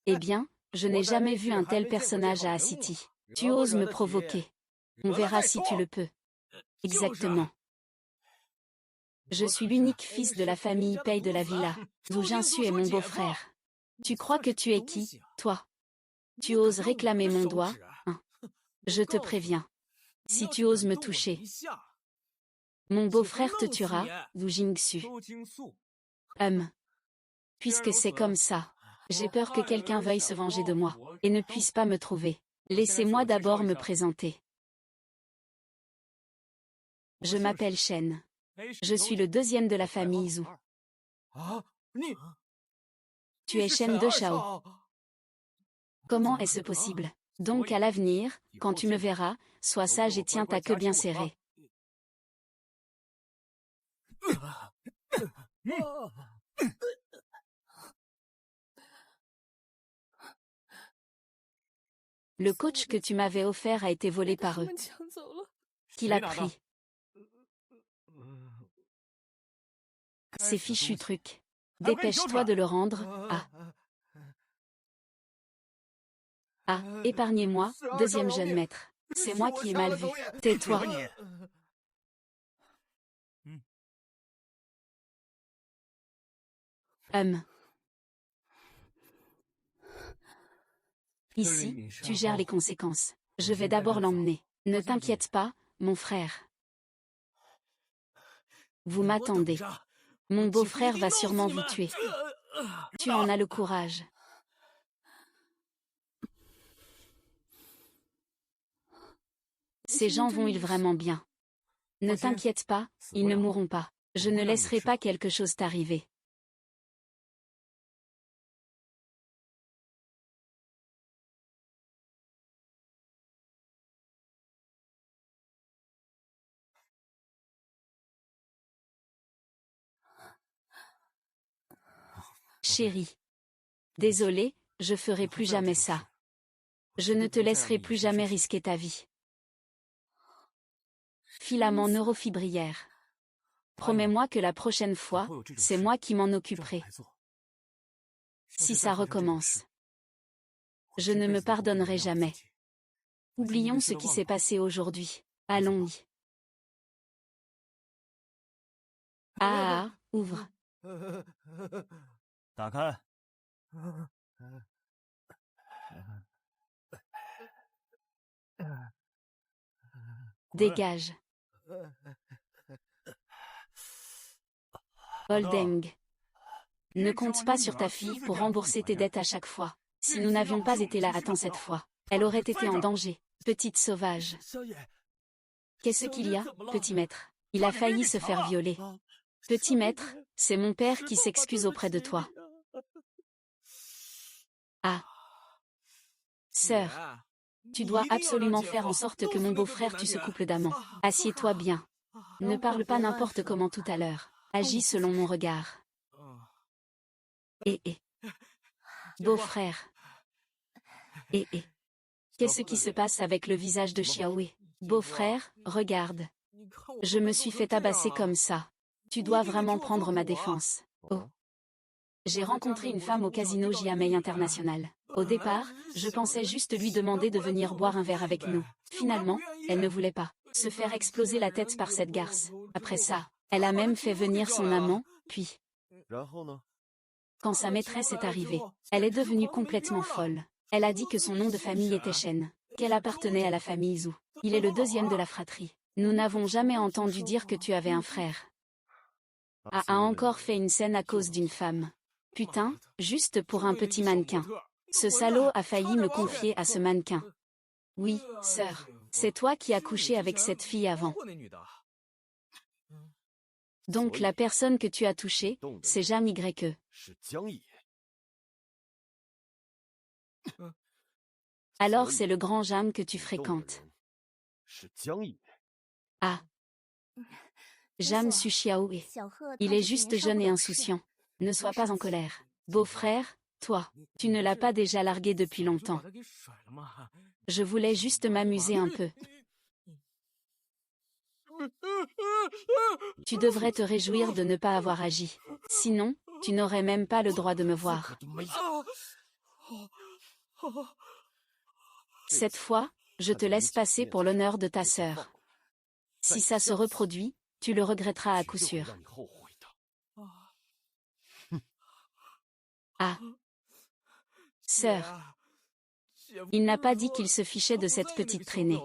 Eh bien, je n'ai jamais vu un tel personnage à A-City. Tu oses me provoquer. On verra si tu le peux. Exactement. Je suis l'unique fils de la famille Pei de la villa. Wu Jinsu est mon beau-frère. Tu crois que tu es qui, toi? Tu oses réclamer mon doigt, hein? Je te préviens. Si tu oses me toucher, mon beau-frère te tuera, Wu Jingsu. Puisque c'est comme ça, j'ai peur que quelqu'un veuille se venger de moi, et ne puisse pas me trouver. Laissez-moi d'abord me présenter. Je m'appelle Shen. Je suis le deuxième de la famille Zhu. Tu es Shen de Shao. Comment est-ce possible? Donc à l'avenir, quand tu me verras, sois sage et tiens ta queue bien serrée. Le coach que tu m'avais offert a été volé par eux. Qui l'a pris? Ces fichus trucs. Dépêche-toi de le rendre. Ah. Ah, épargnez-moi, deuxième jeune maître. C'est moi qui ai mal vu. Tais-toi. Ici, tu gères les conséquences. Je vais d'abord l'emmener. Ne t'inquiète pas, mon frère. Vous m'attendez. Mon beau-frère va sûrement vous tuer. Tu en as le courage. Ces gens vont-ils vraiment bien? Ne t'inquiète pas, ils ne mourront pas. Je ne laisserai pas quelque chose t'arriver. Chérie. Désolé, je ferai plus jamais ça. Je ne te laisserai plus jamais risquer ta vie. Filament neurofibrillaire. Promets-moi que la prochaine fois, c'est moi qui m'en occuperai. Si ça recommence. Je ne me pardonnerai jamais. Oublions ce qui s'est passé aujourd'hui. Allons-y. Ah, ouvre. Dégage. Holding. Ne compte pas sur ta fille pour rembourser tes dettes à chaque fois. Si nous n'avions pas été là à temps cette fois, elle aurait été en danger. Petite sauvage. Qu'est-ce qu'il y a, petit maître? Il a failli se faire violer. Petit maître, c'est mon père qui s'excuse auprès de toi. Ah. Sœur. Tu dois absolument faire en sorte que mon beau-frère tue ce couple d'amants. Assieds-toi bien. Ne parle pas n'importe comment tout à l'heure. Agis selon mon regard. Beau-frère. Qu'est-ce qui se passe avec le visage de Xiaowei? Beau-frère, regarde. Je me suis fait tabasser comme ça. Tu dois vraiment prendre ma défense. Oh. J'ai rencontré une femme au casino Jiamei International. Au départ, je pensais juste lui demander de venir boire un verre avec nous. Finalement, elle ne voulait pas se faire exploser la tête par cette garce. Après ça, elle a même fait venir son amant, puis... Quand sa maîtresse est arrivée, elle est devenue complètement folle. Elle a dit que son nom de famille était Shen, qu'elle appartenait à la famille Zhu. Il est le deuxième de la fratrie. Nous n'avons jamais entendu dire que tu avais un frère. A encore fait une scène à cause d'une femme. Putain, juste pour un petit mannequin. Ce salaud a failli me confier à ce mannequin. Oui, sœur, c'est toi qui as couché avec cette fille avant. Donc la personne que tu as touchée, c'est Jam YE. Alors c'est le grand Jam que tu fréquentes. Ah. Jam Su Xiaowei. Il est juste jeune et insouciant. Ne sois pas en colère. Beau-frère, toi, tu ne l'as pas déjà largué depuis longtemps. Je voulais juste m'amuser un peu. Tu devrais te réjouir de ne pas avoir agi. Sinon, tu n'aurais même pas le droit de me voir. Cette fois, je te laisse passer pour l'honneur de ta sœur. Si ça se reproduit, tu le regretteras à coup sûr. Ah. Sœur. Il n'a pas dit qu'il se fichait de cette petite traînée.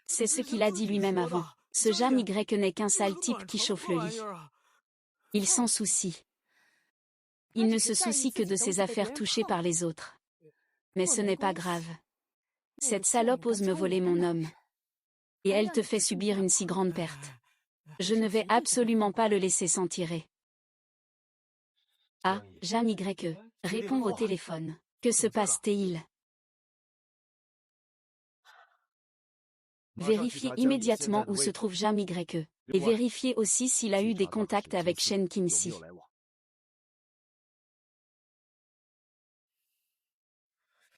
C'est ce qu'il a dit lui-même avant. Ce Jam Y n'est qu'un sale type qui chauffe le lit. Il s'en soucie. Il ne se soucie que de ses affaires touchées par les autres. Mais ce n'est pas grave. Cette salope ose me voler mon homme. Et elle te fait subir une si grande perte. Je ne vais absolument pas le laisser s'en tirer. Ah, Jam YE, réponds au téléphone. Que se passe-t-il? Vérifiez immédiatement où se trouve Jam YE. Et vérifiez aussi s'il a eu des contacts avec Shen Qingxi.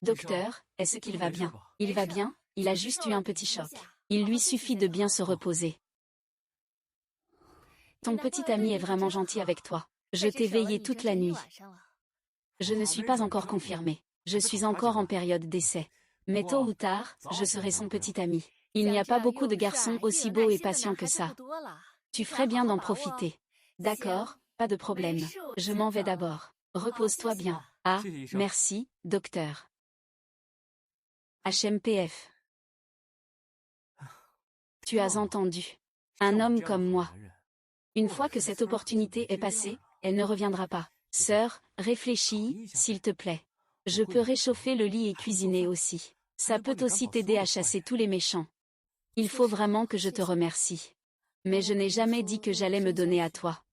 Docteur, est-ce qu'il va bien? Il va bien, il a juste eu un petit choc. Il lui suffit de bien se reposer. Ton petit ami est vraiment gentil avec toi. Je t'ai veillé toute la nuit. Je ne suis pas encore confirmée. Je suis encore en période d'essai. Mais tôt ou tard, je serai son petit ami. Il n'y a pas beaucoup de garçons aussi beaux et patients que ça. Tu ferais bien d'en profiter. D'accord, pas de problème. Je m'en vais d'abord. Repose-toi bien. Ah, merci, docteur. HMPF. Tu as entendu. Un homme comme moi. Une fois que cette opportunité est passée, elle ne reviendra pas. Sœur, réfléchis, s'il te plaît. Je peux réchauffer le lit et cuisiner aussi. Ça peut aussi t'aider à chasser tous les méchants. Il faut vraiment que je te remercie. Mais je n'ai jamais dit que j'allais me donner à toi.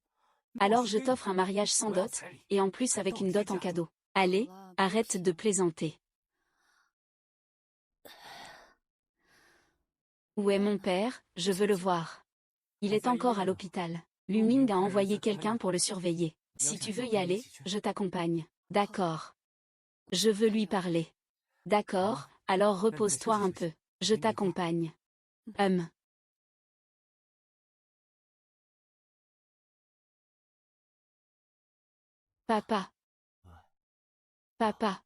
Alors je t'offre un mariage sans dot, et en plus avec une dot en cadeau. Allez, arrête de plaisanter. Où est mon père? Je veux le voir. Il est encore à l'hôpital. Lu Ming a envoyé quelqu'un pour le surveiller. Si tu veux y aller, je t'accompagne. D'accord. Je veux lui parler. D'accord, alors repose-toi un peu. Je t'accompagne. Papa. Papa.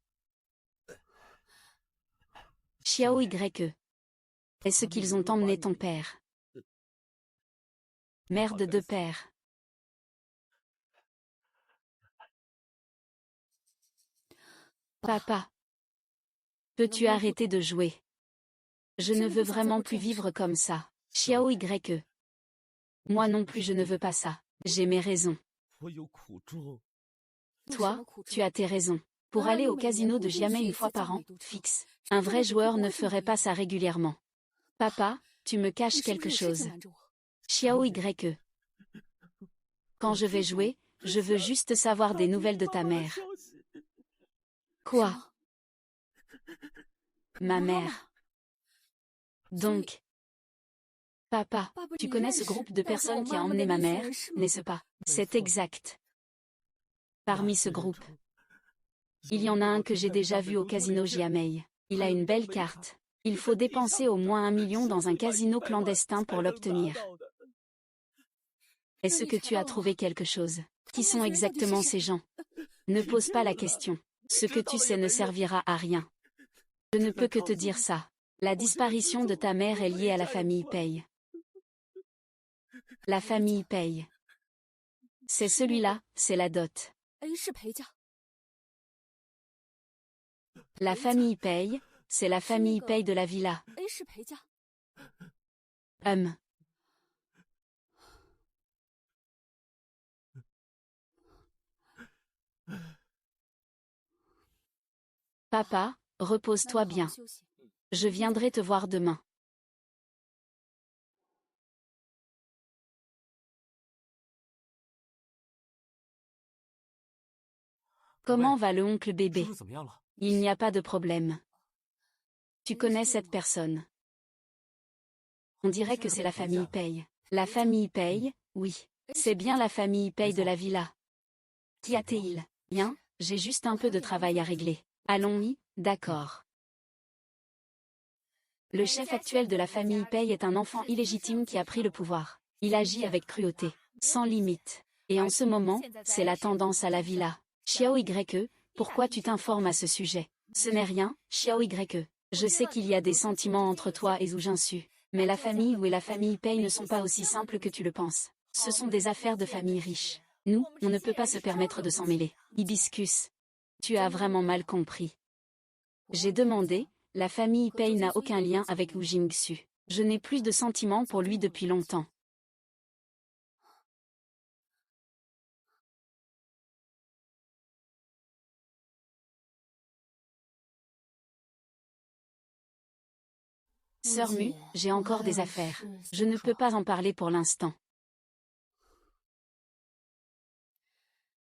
Xiao YE. Est-ce qu'ils ont emmené ton père? Merde de père. Papa. Peux-tu arrêter de jouer? Je ne veux vraiment plus vivre comme ça. Xiao YE. Moi non plus je ne veux pas ça. J'ai mes raisons. Toi, tu as tes raisons. Pour aller au casino de Jiamei une fois par an, fixe. Un vrai joueur ne ferait pas ça régulièrement. Papa, tu me caches quelque chose. Xiao YE. Quand je vais jouer, je veux juste savoir des nouvelles de ta mère. Quoi? Ma mère. Donc. Papa, tu connais ce groupe de personnes qui a emmené ma mère, n'est-ce pas? C'est exact. Parmi ce groupe, il y en a un que j'ai déjà vu au casino Jiamei. Il a une belle carte. Il faut dépenser au moins 1 million dans un casino clandestin pour l'obtenir. Est-ce que tu as trouvé quelque chose? Qui sont exactement ces gens? Ne pose pas la question. Ce que tu sais ne servira à rien. Je ne peux que te dire ça. La disparition de ta mère est liée à la famille Pei. La famille Pei. C'est celui-là, c'est la dot. La famille Pei, c'est la famille Pei de la villa. Papa, repose-toi bien. Je viendrai te voir demain. Comment va le oncle bébé? Il n'y a pas de problème. Tu connais cette personne? On dirait que c'est la famille Pei. La famille Pei, oui. C'est bien la famille Pei de la villa. Qu'y a-t-il? Bien, j'ai juste un peu de travail à régler. Allons-y, d'accord. Le chef actuel de la famille Pei est un enfant illégitime qui a pris le pouvoir. Il agit avec cruauté, sans limite. Et en ce moment, c'est la tendance à la villa. Xiao YE, pourquoi tu t'informes à ce sujet? Ce n'est rien, Xiao YE. Je sais qu'il y a des sentiments entre toi et Zhu Jinsu. Mais la famille Wu et la famille Pei ne sont pas aussi simples que tu le penses. Ce sont des affaires de famille riches. Nous, on ne peut pas se permettre de s'en mêler. Hibiscus. Tu as vraiment mal compris. J'ai demandé, la famille Pei n'a aucun lien avec Wu Jingxu. Je n'ai plus de sentiments pour lui depuis longtemps. Sœur Mu, j'ai encore des affaires. Je ne peux pas en parler pour l'instant.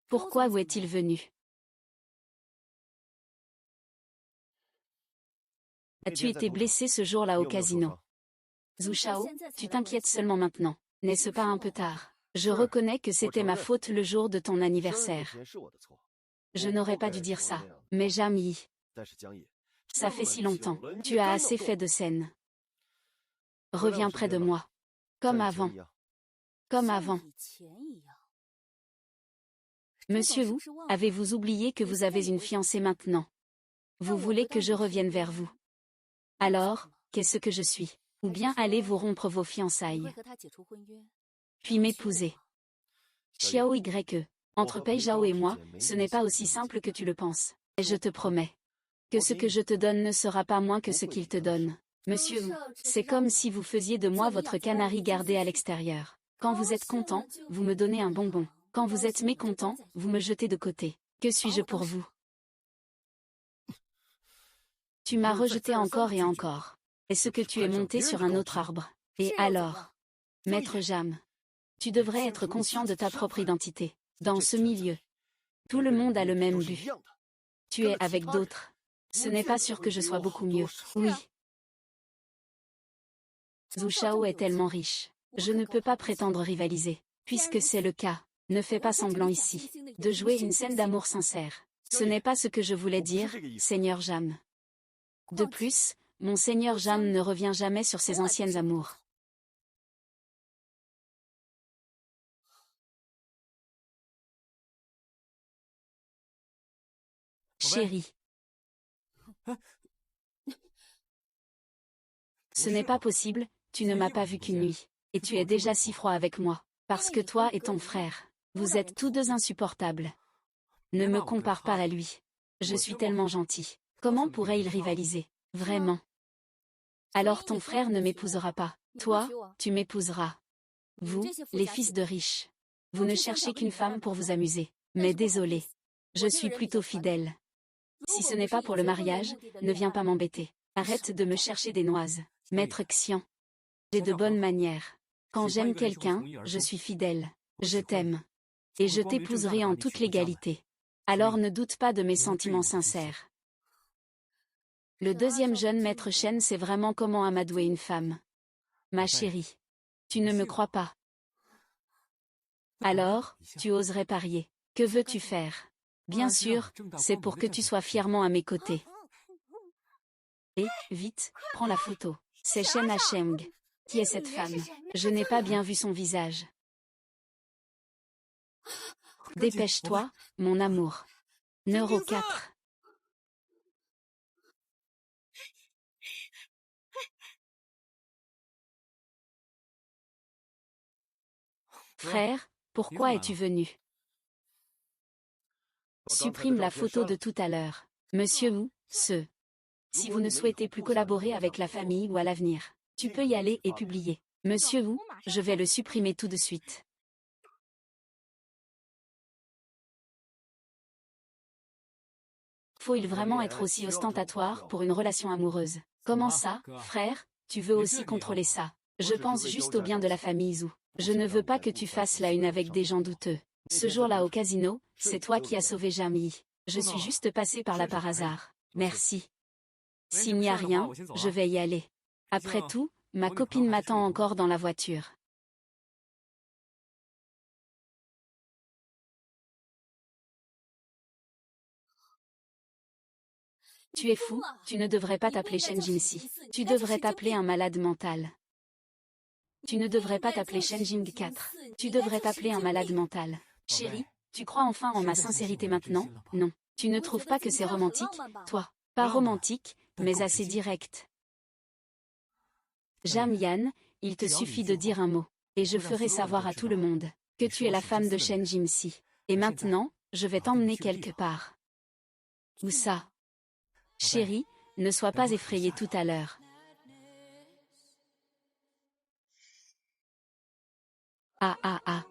Pourquoi où est-il venu? As-tu été blessé ce jour-là au casino? Zhu Shao, tu t'inquiètes seulement maintenant. N'est-ce pas un peu tard? Je reconnais que c'était ma faute le jour de ton anniversaire. Je n'aurais pas dû dire ça. Mais Jami, ça fait si longtemps. Tu as assez fait de scènes. Reviens près de moi. Comme avant. Comme avant. Monsieur Wu, avez-vous oublié que vous avez une fiancée maintenant? Vous voulez que je revienne vers vous? Alors, qu'est-ce que je suis? Ou bien allez-vous rompre vos fiançailles? Puis m'épouser. Xiao YE. Entre Pei Zhao et moi, ce n'est pas aussi simple que tu le penses. Et je te promets que ce que je te donne ne sera pas moins que ce qu'il te donne. Monsieur Wu, c'est comme si vous faisiez de moi votre canari gardé à l'extérieur. Quand vous êtes content, vous me donnez un bonbon. Quand vous êtes mécontent, vous me jetez de côté. Que suis-je pour vous? Tu m'as rejeté encore et encore. Est-ce que tu es monté sur un autre arbre? Et alors? Maître Jam, tu devrais être conscient de ta propre identité. Dans ce milieu, tout le monde a le même but. Tu es avec d'autres. Ce n'est pas sûr que je sois beaucoup mieux. Oui. Zhu Shao est tellement riche. Je ne peux pas prétendre rivaliser. Puisque c'est le cas, ne fais pas semblant ici de jouer une scène d'amour sincère. Ce n'est pas ce que je voulais dire, Seigneur Jam. De plus, mon Seigneur Jam ne revient jamais sur ses anciennes amours. Chérie. Ce n'est pas possible, tu ne m'as pas vu qu'une nuit. Et tu es déjà si froid avec moi. Parce que toi et ton frère, vous êtes tous deux insupportables. Ne me compare pas à lui. Je suis tellement gentil. Comment pourrait-il rivaliser? Vraiment. Alors ton frère ne m'épousera pas. Toi, tu m'épouseras. Vous, les fils de riches. Vous ne cherchez qu'une femme pour vous amuser. Mais désolé. Je suis plutôt fidèle. Si ce n'est pas pour le mariage, ne viens pas m'embêter. Arrête de me chercher des noises. Maître Xian. J'ai de bonnes manières. Quand j'aime quelqu'un, je suis fidèle. Je t'aime. Et je t'épouserai en toute légalité. Alors ne doute pas de mes sentiments sincères. Le deuxième jeune maître Shen sait vraiment comment amadouer une femme. Ma chérie. Tu ne me crois pas. Alors, tu oserais parier. Que veux-tu faire? Bien sûr, c'est pour que tu sois fièrement à mes côtés. Et, vite, prends la photo. C'est Shen Hasheng. Qui est cette femme? Je n'ai pas bien vu son visage. Dépêche-toi, mon amour. Neuro 4. Frère, pourquoi es-tu venu? Supprime la photo de tout à l'heure. Monsieur Wu, si vous ne souhaitez plus collaborer avec la famille ou à l'avenir, tu peux y aller et publier. Monsieur Wu, je vais le supprimer tout de suite. Faut-il vraiment être aussi ostentatoire pour une relation amoureuse? Comment ça, frère, tu veux aussi contrôler ça? Je pense juste au bien de la famille Zhu. Je ne veux pas que tu fasses la une avec des gens douteux. Ce jour-là au casino, c'est toi qui as sauvé Jamie. Je suis juste passé par là par hasard. Merci. S'il n'y a rien, je vais y aller. Après tout, ma copine m'attend encore dans la voiture. Tu es fou, tu ne devrais pas t'appeler Shen Jinxi. Tu devrais t'appeler un malade mental. Tu ne devrais pas t'appeler Shen Jing 4. Tu devrais t'appeler un malade mental. Chérie, tu crois enfin en ma sincérité maintenant? Non. Tu ne trouves pas que c'est romantique, toi? Pas romantique, mais assez direct. Jam Yan, il te suffit de dire un mot, et je ferai savoir à tout le monde que tu es la femme de Shen Jinxi. Et maintenant, je vais t'emmener quelque part. Où ça? Chérie, ne sois pas effrayée tout à l'heure. Ah ah ah.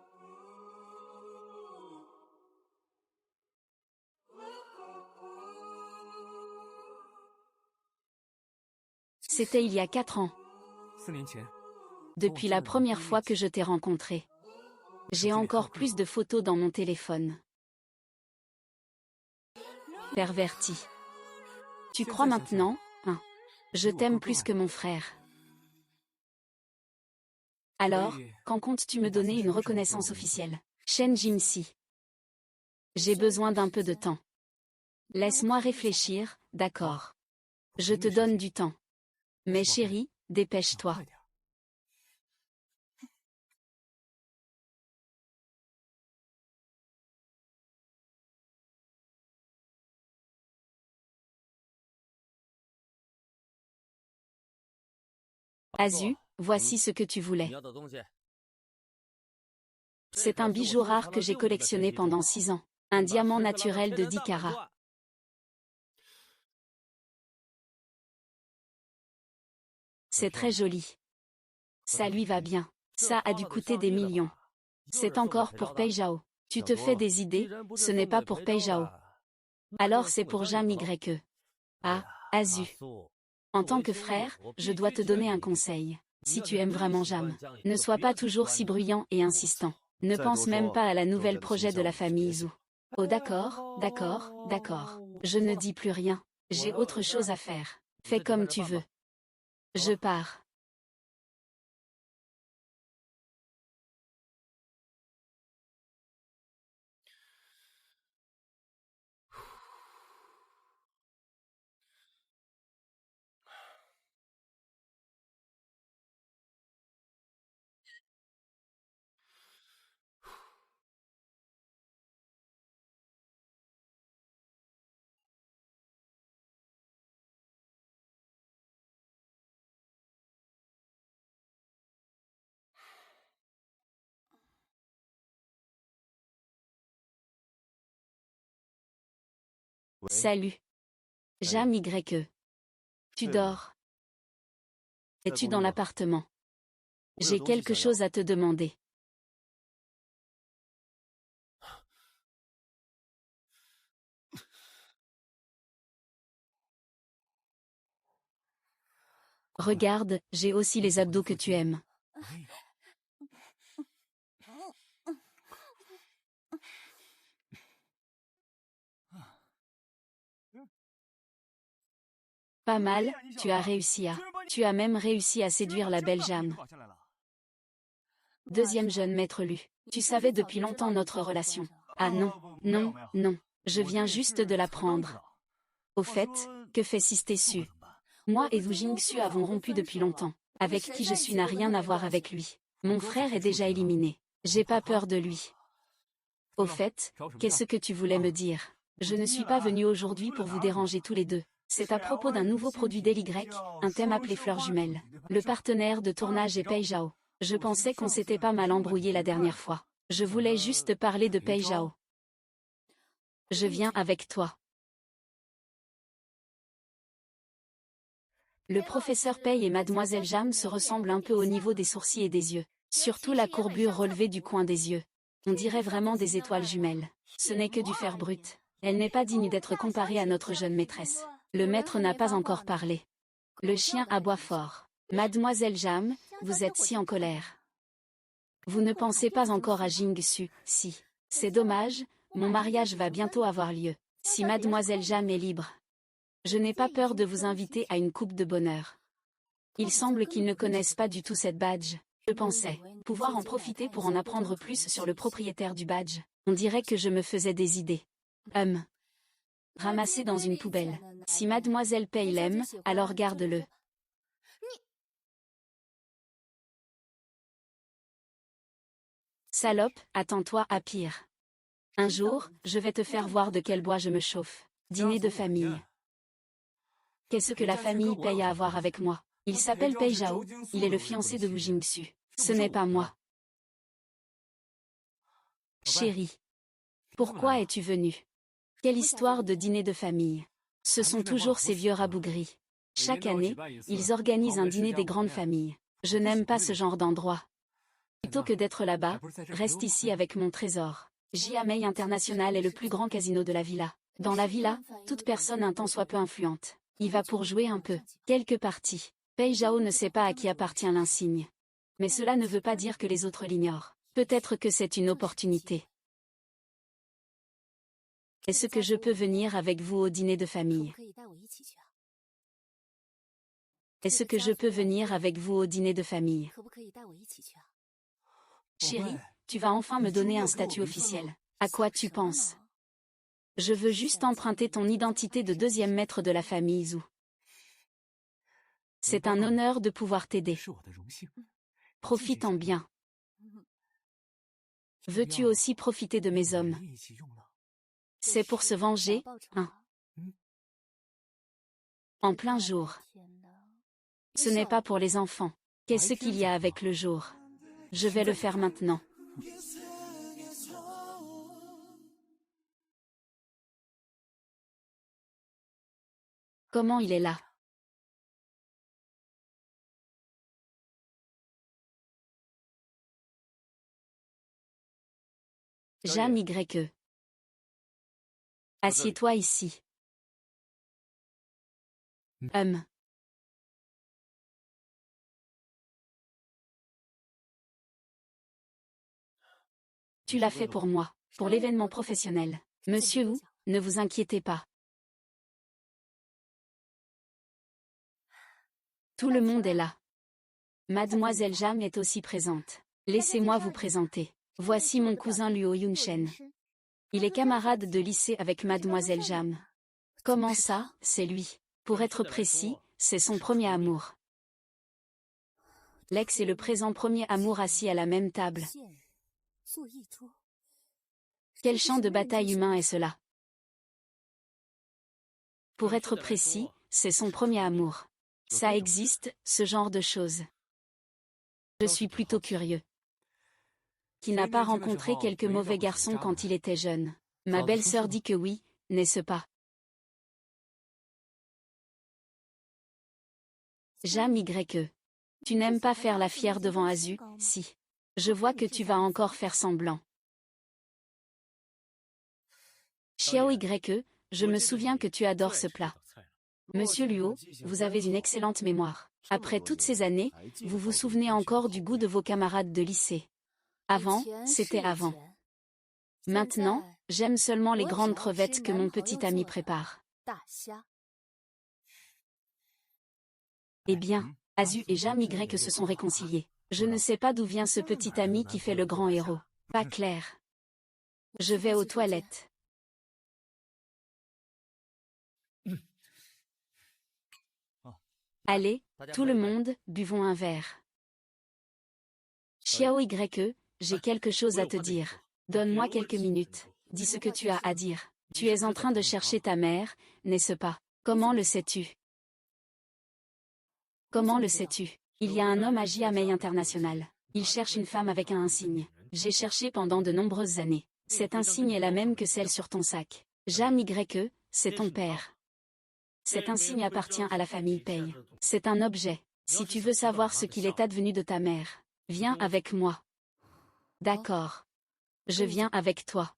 C'était il y a 4 ans. Depuis la première fois que je t'ai rencontré. J'ai encore plus de photos dans mon téléphone. Perverti. Tu crois maintenant, hein? Je t'aime plus que mon frère. Alors, quand comptes-tu me donner une reconnaissance officielle? Shen Jinxi. J'ai besoin d'un peu de temps. Laisse-moi réfléchir, d'accord. Je te donne du temps. Mais chérie, dépêche-toi. Azu, voici ce que tu voulais. C'est un bijou rare que j'ai collectionné pendant 6 ans. Un diamant naturel de 10 carats. C'est très joli. Ça lui va bien. Ça a dû coûter des millions. C'est encore pour Pei Zhao. Tu te fais des idées, ce n'est pas pour Pei Zhao. Alors c'est pour Jam YE. Ah, Azu. En tant que frère, je dois te donner un conseil. Si tu aimes vraiment Jam, ne sois pas toujours si bruyant et insistant. Ne pense même pas à la nouvelle projet de la famille Zhu. Oh d'accord, d'accord, d'accord. Je ne dis plus rien. J'ai autre chose à faire. Fais comme tu veux. Je pars. Salut. Jam YE. Tu dors? Es-tu dans l'appartement? J'ai quelque chose à te demander. Regarde, j'ai aussi les abdos que tu aimes. Pas mal, tu as réussi à. Tu as même réussi à séduire la belle Jam. Deuxième jeune maître Lu. Tu savais depuis longtemps notre relation. Ah non, non, non. Je viens juste de l'apprendre. Au fait, que fait Sisté Su? Moi et Wu Jingxu avons rompu depuis longtemps. Avec qui je suis n'a rien à voir avec lui. Mon frère est déjà éliminé. J'ai pas peur de lui. Au fait, qu'est-ce que tu voulais me dire? Je ne suis pas venu aujourd'hui pour vous déranger tous les deux. C'est à propos d'un nouveau produit d'LY, un thème appelé Fleurs jumelles. Le partenaire de tournage est Pei Zhao. Je pensais qu'on s'était pas mal embrouillé la dernière fois. Je voulais juste parler de Pei Zhao. Je viens avec toi. Le professeur Pei et Mademoiselle Jam se ressemblent un peu au niveau des sourcils et des yeux. Surtout la courbure relevée du coin des yeux. On dirait vraiment des étoiles jumelles. Ce n'est que du fer brut. Elle n'est pas digne d'être comparée à notre jeune maîtresse. Le maître n'a pas encore parlé. Le chien aboie fort. Mademoiselle Jam, vous êtes si en colère. Vous ne pensez pas encore à Jingxu, si. C'est dommage, mon mariage va bientôt avoir lieu. Si Mademoiselle Jam est libre. Je n'ai pas peur de vous inviter à une coupe de bonheur. Il semble qu'ils ne connaissent pas du tout cette badge. Je pensais pouvoir en profiter pour en apprendre plus sur le propriétaire du badge. On dirait que je me faisais des idées. Ramassé dans une poubelle. Si Mademoiselle Pei l'aime, alors garde-le. Salope, attends-toi à pire. Un jour, je vais te faire voir de quel bois je me chauffe. Dîner de famille. Qu'est-ce que la famille Pei a à voir avec moi? Il s'appelle Pei Zhao, il est le fiancé de Wu Jingxu. Ce n'est pas moi. Chérie. Pourquoi es-tu venue? Quelle histoire de dîner de famille. Ce sont toujours ces vieux rabougris. Chaque année, ils organisent un dîner des grandes familles. Je n'aime pas ce genre d'endroit. Plutôt que d'être là-bas, reste ici avec mon trésor. Jiamei International est le plus grand casino de la villa. Dans la villa, toute personne un tant soit peu influente y va pour jouer un peu. Quelques parties. Pei Zhao ne sait pas à qui appartient l'insigne. Mais cela ne veut pas dire que les autres l'ignorent. Peut-être que c'est une opportunité. Est-ce que je peux venir avec vous au dîner de famille? Est-ce que je peux venir avec vous au dîner de famille? Chérie, tu vas enfin me donner un statut officiel. À quoi tu penses? Je veux juste emprunter ton identité de deuxième maître de la famille Zhu. C'est un honneur de pouvoir t'aider. Profite-en bien. Veux-tu aussi profiter de mes hommes? C'est pour se venger, hein? En plein jour. Ce n'est pas pour les enfants. Qu'est-ce qu'il y a avec le jour? Je vais le faire maintenant. Comment il est là? Jam YE. Assieds-toi ici. Tu l'as fait pour moi, pour l'événement professionnel. Monsieur Wu, ne vous inquiétez pas. Tout le monde est là. Mademoiselle Jam est aussi présente. Laissez-moi vous présenter. Voici mon cousin Luo Yunshen. Il est camarade de lycée avec Mademoiselle Jam. Comment ça, c'est lui? Pour être précis, c'est son premier amour. L'ex et le présent premier amour assis à la même table. Quel champ de bataille humain est cela? Pour être précis, c'est son premier amour. Ça existe, ce genre de choses. Je suis plutôt curieux. Qui n'a pas rencontré quelques mauvais garçons quand il était jeune? Ma belle-sœur dit que oui, n'est-ce pas? Jam YE. Tu n'aimes pas faire la fière devant Azu, si. Je vois que tu vas encore faire semblant. Xiao YE, je me souviens que tu adores ce plat. Monsieur Luo, vous avez une excellente mémoire. Après toutes ces années, vous vous souvenez encore du goût de vos camarades de lycée. Avant, c'était avant. Maintenant, j'aime seulement les grandes crevettes que mon petit ami prépare. Eh bien, Azu et Jam Y se sont réconciliés. Je ne sais pas d'où vient ce petit ami qui fait le grand héros. Pas clair. Je vais aux toilettes. Allez, tout le monde, buvons un verre. Xiao YE, j'ai quelque chose à te dire. Donne-moi quelques minutes. Dis ce que tu as à dire. Tu es en train de chercher ta mère, n'est-ce pas? Comment le sais-tu? Comment le sais-tu? Il y a un homme à JAMEI International. Il cherche une femme avec un insigne. J'ai cherché pendant de nombreuses années. Cet insigne est la même que celle sur ton sac. Jam YE, c'est ton père. Cet insigne appartient à la famille Pei. C'est un objet. Si tu veux savoir ce qu'il est advenu de ta mère, viens avec moi. D'accord. Je viens avec toi.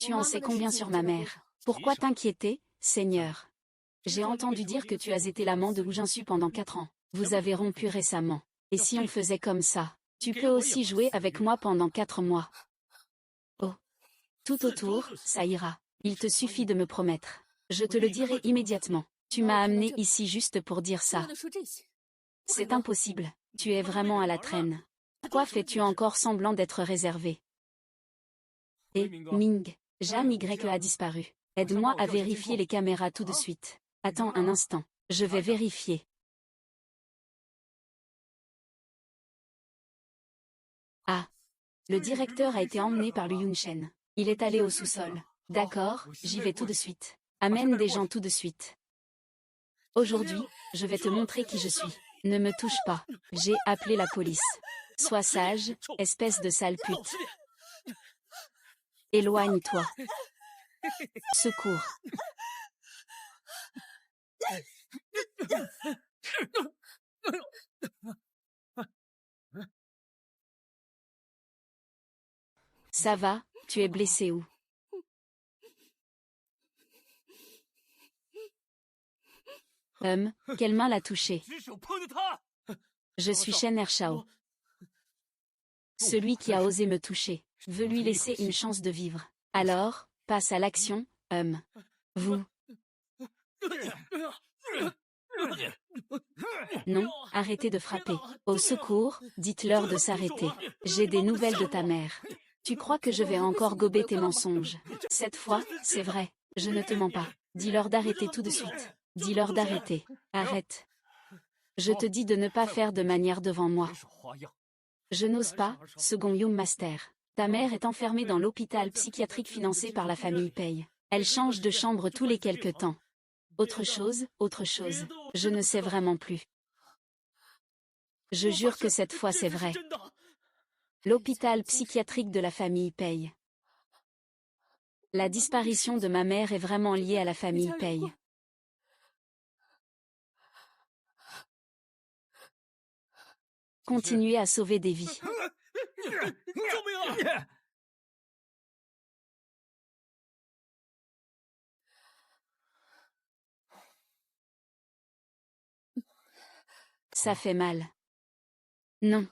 Tu en sais combien sur ma mère? Pourquoi t'inquiéter, Seigneur? J'ai entendu dire que tu as été l'amant de Wu Jinsu pendant 4 ans. Vous avez rompu récemment. Et si on faisait comme ça? Tu peux aussi jouer avec moi pendant 4 mois. Oh. Tout autour, ça ira. Il te suffit de me promettre. Je te le dirai immédiatement. Tu m'as amené ici juste pour dire ça. C'est impossible. Tu es vraiment à la traîne. Pourquoi fais-tu encore semblant d'être réservé? Et, Ming, Jam Y a disparu. Aide-moi à vérifier les caméras tout de suite. Attends un instant. Je vais vérifier. Ah. Le directeur a été emmené par Liu Yunshen. Il est allé au sous-sol. D'accord, j'y vais tout de suite. Amène des gens tout de suite. Aujourd'hui, je vais te montrer qui je suis. Ne me touche pas. J'ai appelé la police. Sois sage, espèce de sale pute. Éloigne-toi. Secours. Ça va, tu es blessé où? Quelle main l'a touché? Je suis Shen Ershao. Celui qui a osé me toucher. Veux lui laisser une chance de vivre. Alors, passe à l'action, Vous. Non, arrêtez de frapper. Au secours, dites-leur de s'arrêter. J'ai des nouvelles de ta mère. Tu crois que je vais encore gober tes mensonges? Cette fois, c'est vrai. Je ne te mens pas. Dis-leur d'arrêter tout de suite. Dis-leur d'arrêter. Arrête. Je te dis de ne pas faire de manière devant moi. Je n'ose pas, second Young Master. Ta mère est enfermée dans l'hôpital psychiatrique financé par la famille Pei. Elle change de chambre tous les quelques temps. Autre chose, je ne sais vraiment plus. Je jure que cette fois c'est vrai. L'hôpital psychiatrique de la famille Pei. La disparition de ma mère est vraiment liée à la famille Pei. Continuez à sauver des vies. Ça fait mal. Non.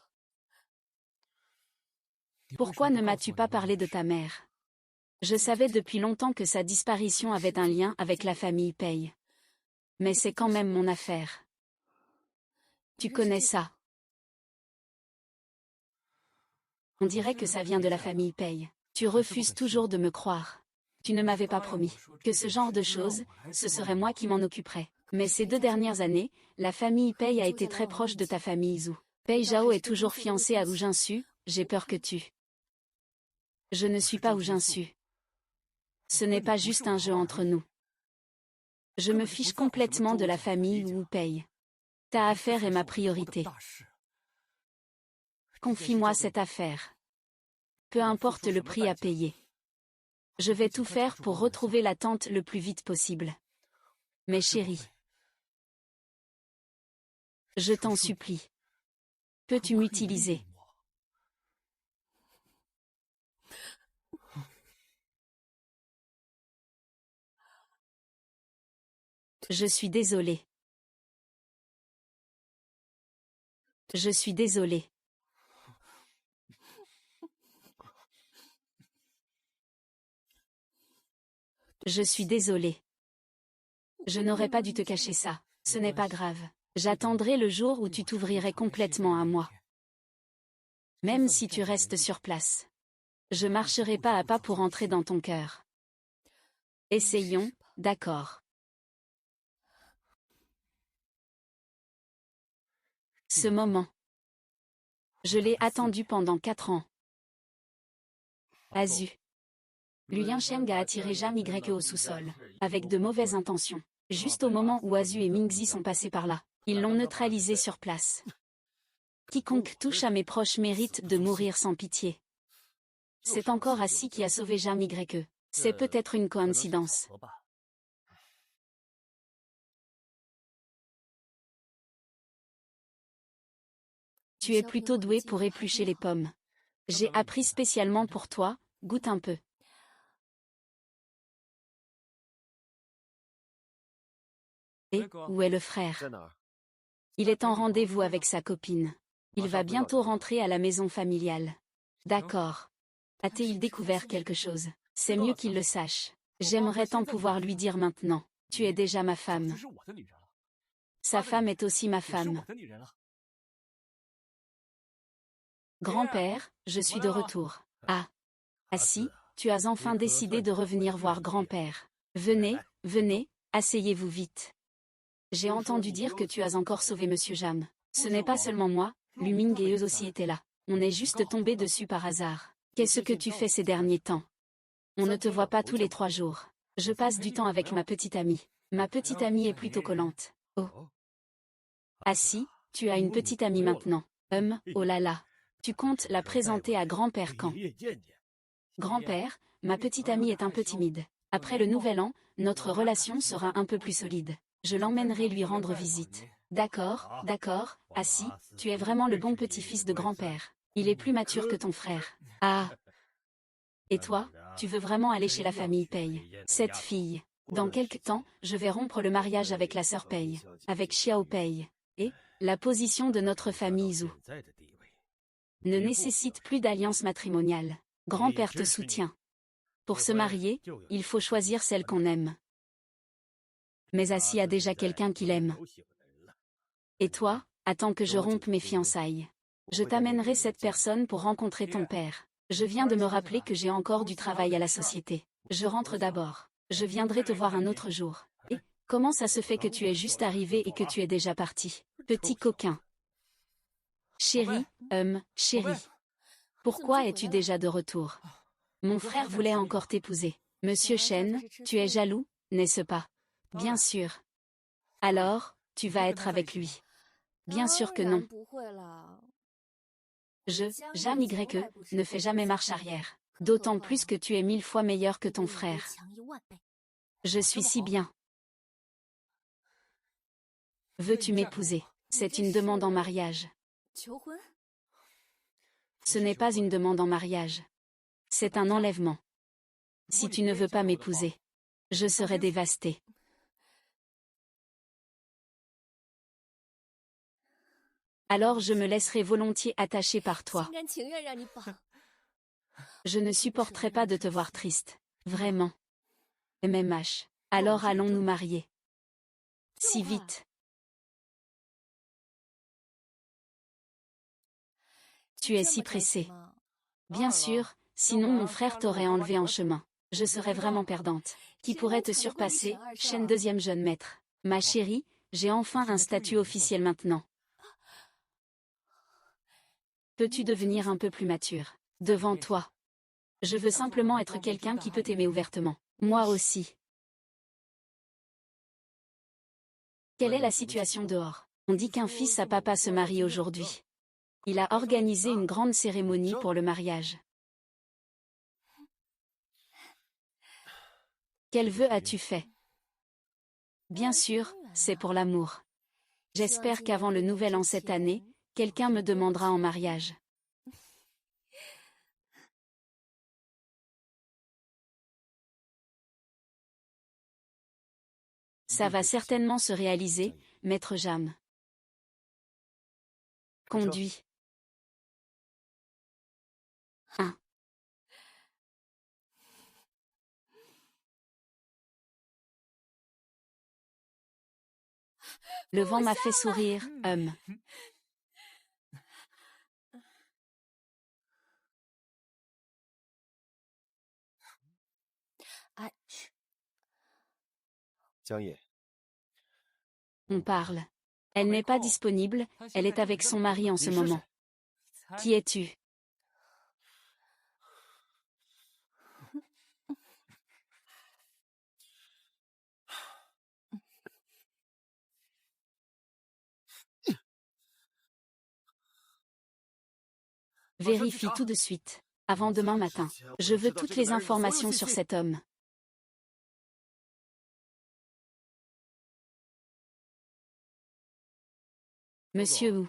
Pourquoi ne m'as-tu pas parlé de ta mère? Je savais depuis longtemps que sa disparition avait un lien avec la famille Pei. Mais c'est quand même mon affaire. Tu connais ça. On dirait que ça vient de la famille Pei. Tu refuses toujours de me croire. Tu ne m'avais pas promis que ce genre de choses, ce serait moi qui m'en occuperais. Mais ces 2 dernières années, la famille Pei a été très proche de ta famille Zhu. Pei Zhao est toujours fiancé à Wu Jinsu, j'ai peur que tu... Je ne suis pas Wu Jinsu. Ce n'est pas juste un jeu entre nous. Je me fiche complètement de la famille Wu Pei. Ta affaire est ma priorité. Confie-moi cette affaire. Peu importe le prix à payer. Je vais tout faire pour retrouver la tante le plus vite possible. Mais chérie, je t'en supplie. Peux-tu m'utiliser? Je suis désolée. Je suis désolée. Je suis désolée. Je n'aurais pas dû te cacher ça. Ce n'est pas grave. J'attendrai le jour où tu t'ouvrirais complètement à moi. Même si tu restes sur place. Je marcherai pas à pas pour entrer dans ton cœur. Essayons, d'accord. Ce moment. Je l'ai attendu pendant 4 ans. Azu. Liu Yansheng a attiré Jam Y au sous-sol, avec de mauvaises intentions. Juste au moment où Azu et Mingzi sont passés par là, ils l'ont neutralisé sur place. Quiconque touche à mes proches mérite de mourir sans pitié. C'est encore Assi qui a sauvé Jam Y. C'est peut-être une coïncidence. Tu es plutôt doué pour éplucher les pommes. J'ai appris spécialement pour toi, goûte un peu. Et, où est le frère? Il est en rendez-vous avec sa copine. Il va bientôt rentrer à la maison familiale. D'accord. A-t-il découvert quelque chose? C'est mieux qu'il le sache. J'aimerais tant pouvoir lui dire maintenant. Tu es déjà ma femme. Sa femme est aussi ma femme. Grand-père, je suis de retour. Ah. Assis, tu as enfin décidé de revenir voir grand-père. Venez, venez, asseyez-vous vite. J'ai entendu dire que tu as encore sauvé Monsieur Jam. Ce n'est pas seulement moi, Lu Ming et eux aussi étaient là. On est juste tombé dessus par hasard. Qu'est-ce que tu fais ces derniers temps? On ne te voit pas tous les 3 jours. Je passe du temps avec ma petite amie. Ma petite amie est plutôt collante. Oh. Assis, tu as une petite amie maintenant. Oh là là. Tu comptes la présenter à grand-père quand? Grand-père, ma petite amie est un peu timide. Après le nouvel an, notre relation sera un peu plus solide. Je l'emmènerai lui rendre visite. D'accord, d'accord, Assis, tu es vraiment le bon petit-fils de grand-père. Il est plus mature que ton frère. Ah. Et toi, tu veux vraiment aller chez la famille Pei? Cette fille. Dans quelque temps, je vais rompre le mariage avec la sœur Pei, avec Xiao Pei. Et, la position de notre famille Zhu ne nécessite plus d'alliance matrimoniale. Grand-père te soutient. Pour se marier, il faut choisir celle qu'on aime. Mais Assis a déjà quelqu'un qu'il aime. Et toi, attends que je rompe mes fiançailles. Je t'amènerai cette personne pour rencontrer ton père. Je viens de me rappeler que j'ai encore du travail à la société. Je rentre d'abord. Je viendrai te voir un autre jour. Et, comment ça se fait que tu es juste arrivé et que tu es déjà parti? Petit coquin. Chérie, chérie. Pourquoi es-tu déjà de retour? Mon frère voulait encore t'épouser. Monsieur Shen, tu es jaloux, n'est-ce pas? Bien sûr. Alors, tu vas être avec lui. Bien sûr que non. Jam Y, ne fais jamais marche arrière. D'autant plus que tu es 1000 fois meilleur que ton frère. Je suis si bien. Veux-tu m'épouser? C'est une demande en mariage. Ce n'est pas une demande en mariage. C'est un enlèvement. Si tu ne veux pas m'épouser, je serai dévastée. Alors je me laisserai volontiers attacher par toi. Je ne supporterai pas de te voir triste. Vraiment. MMH. Alors allons nous marier. Si vite. Tu es si pressé. Bien sûr, sinon mon frère t'aurait enlevé en chemin. Je serais vraiment perdante. Qui pourrait te surpasser, chaîne deuxième jeune maître. Ma chérie, j'ai enfin un statut officiel maintenant. Peux-tu devenir un peu plus mature? Devant toi. Je veux simplement être quelqu'un qui peut t'aimer ouvertement. Moi aussi. Quelle est la situation dehors? On dit qu'un fils à papa se marie aujourd'hui. Il a organisé une grande cérémonie pour le mariage. Quel vœu as-tu fait? Bien sûr, c'est pour l'amour. J'espère qu'avant le nouvel an cette année, quelqu'un me demandera en mariage. Ça va certainement se réaliser, maître Jam. Conduis. 1. Le vent m'a fait sourire, hum. On parle. Elle n'est pas disponible, elle est avec son mari en ce moment. Qui es-tu? Vérifie tout de suite. Avant demain matin. Je veux toutes les informations sur cet homme. Monsieur Wu.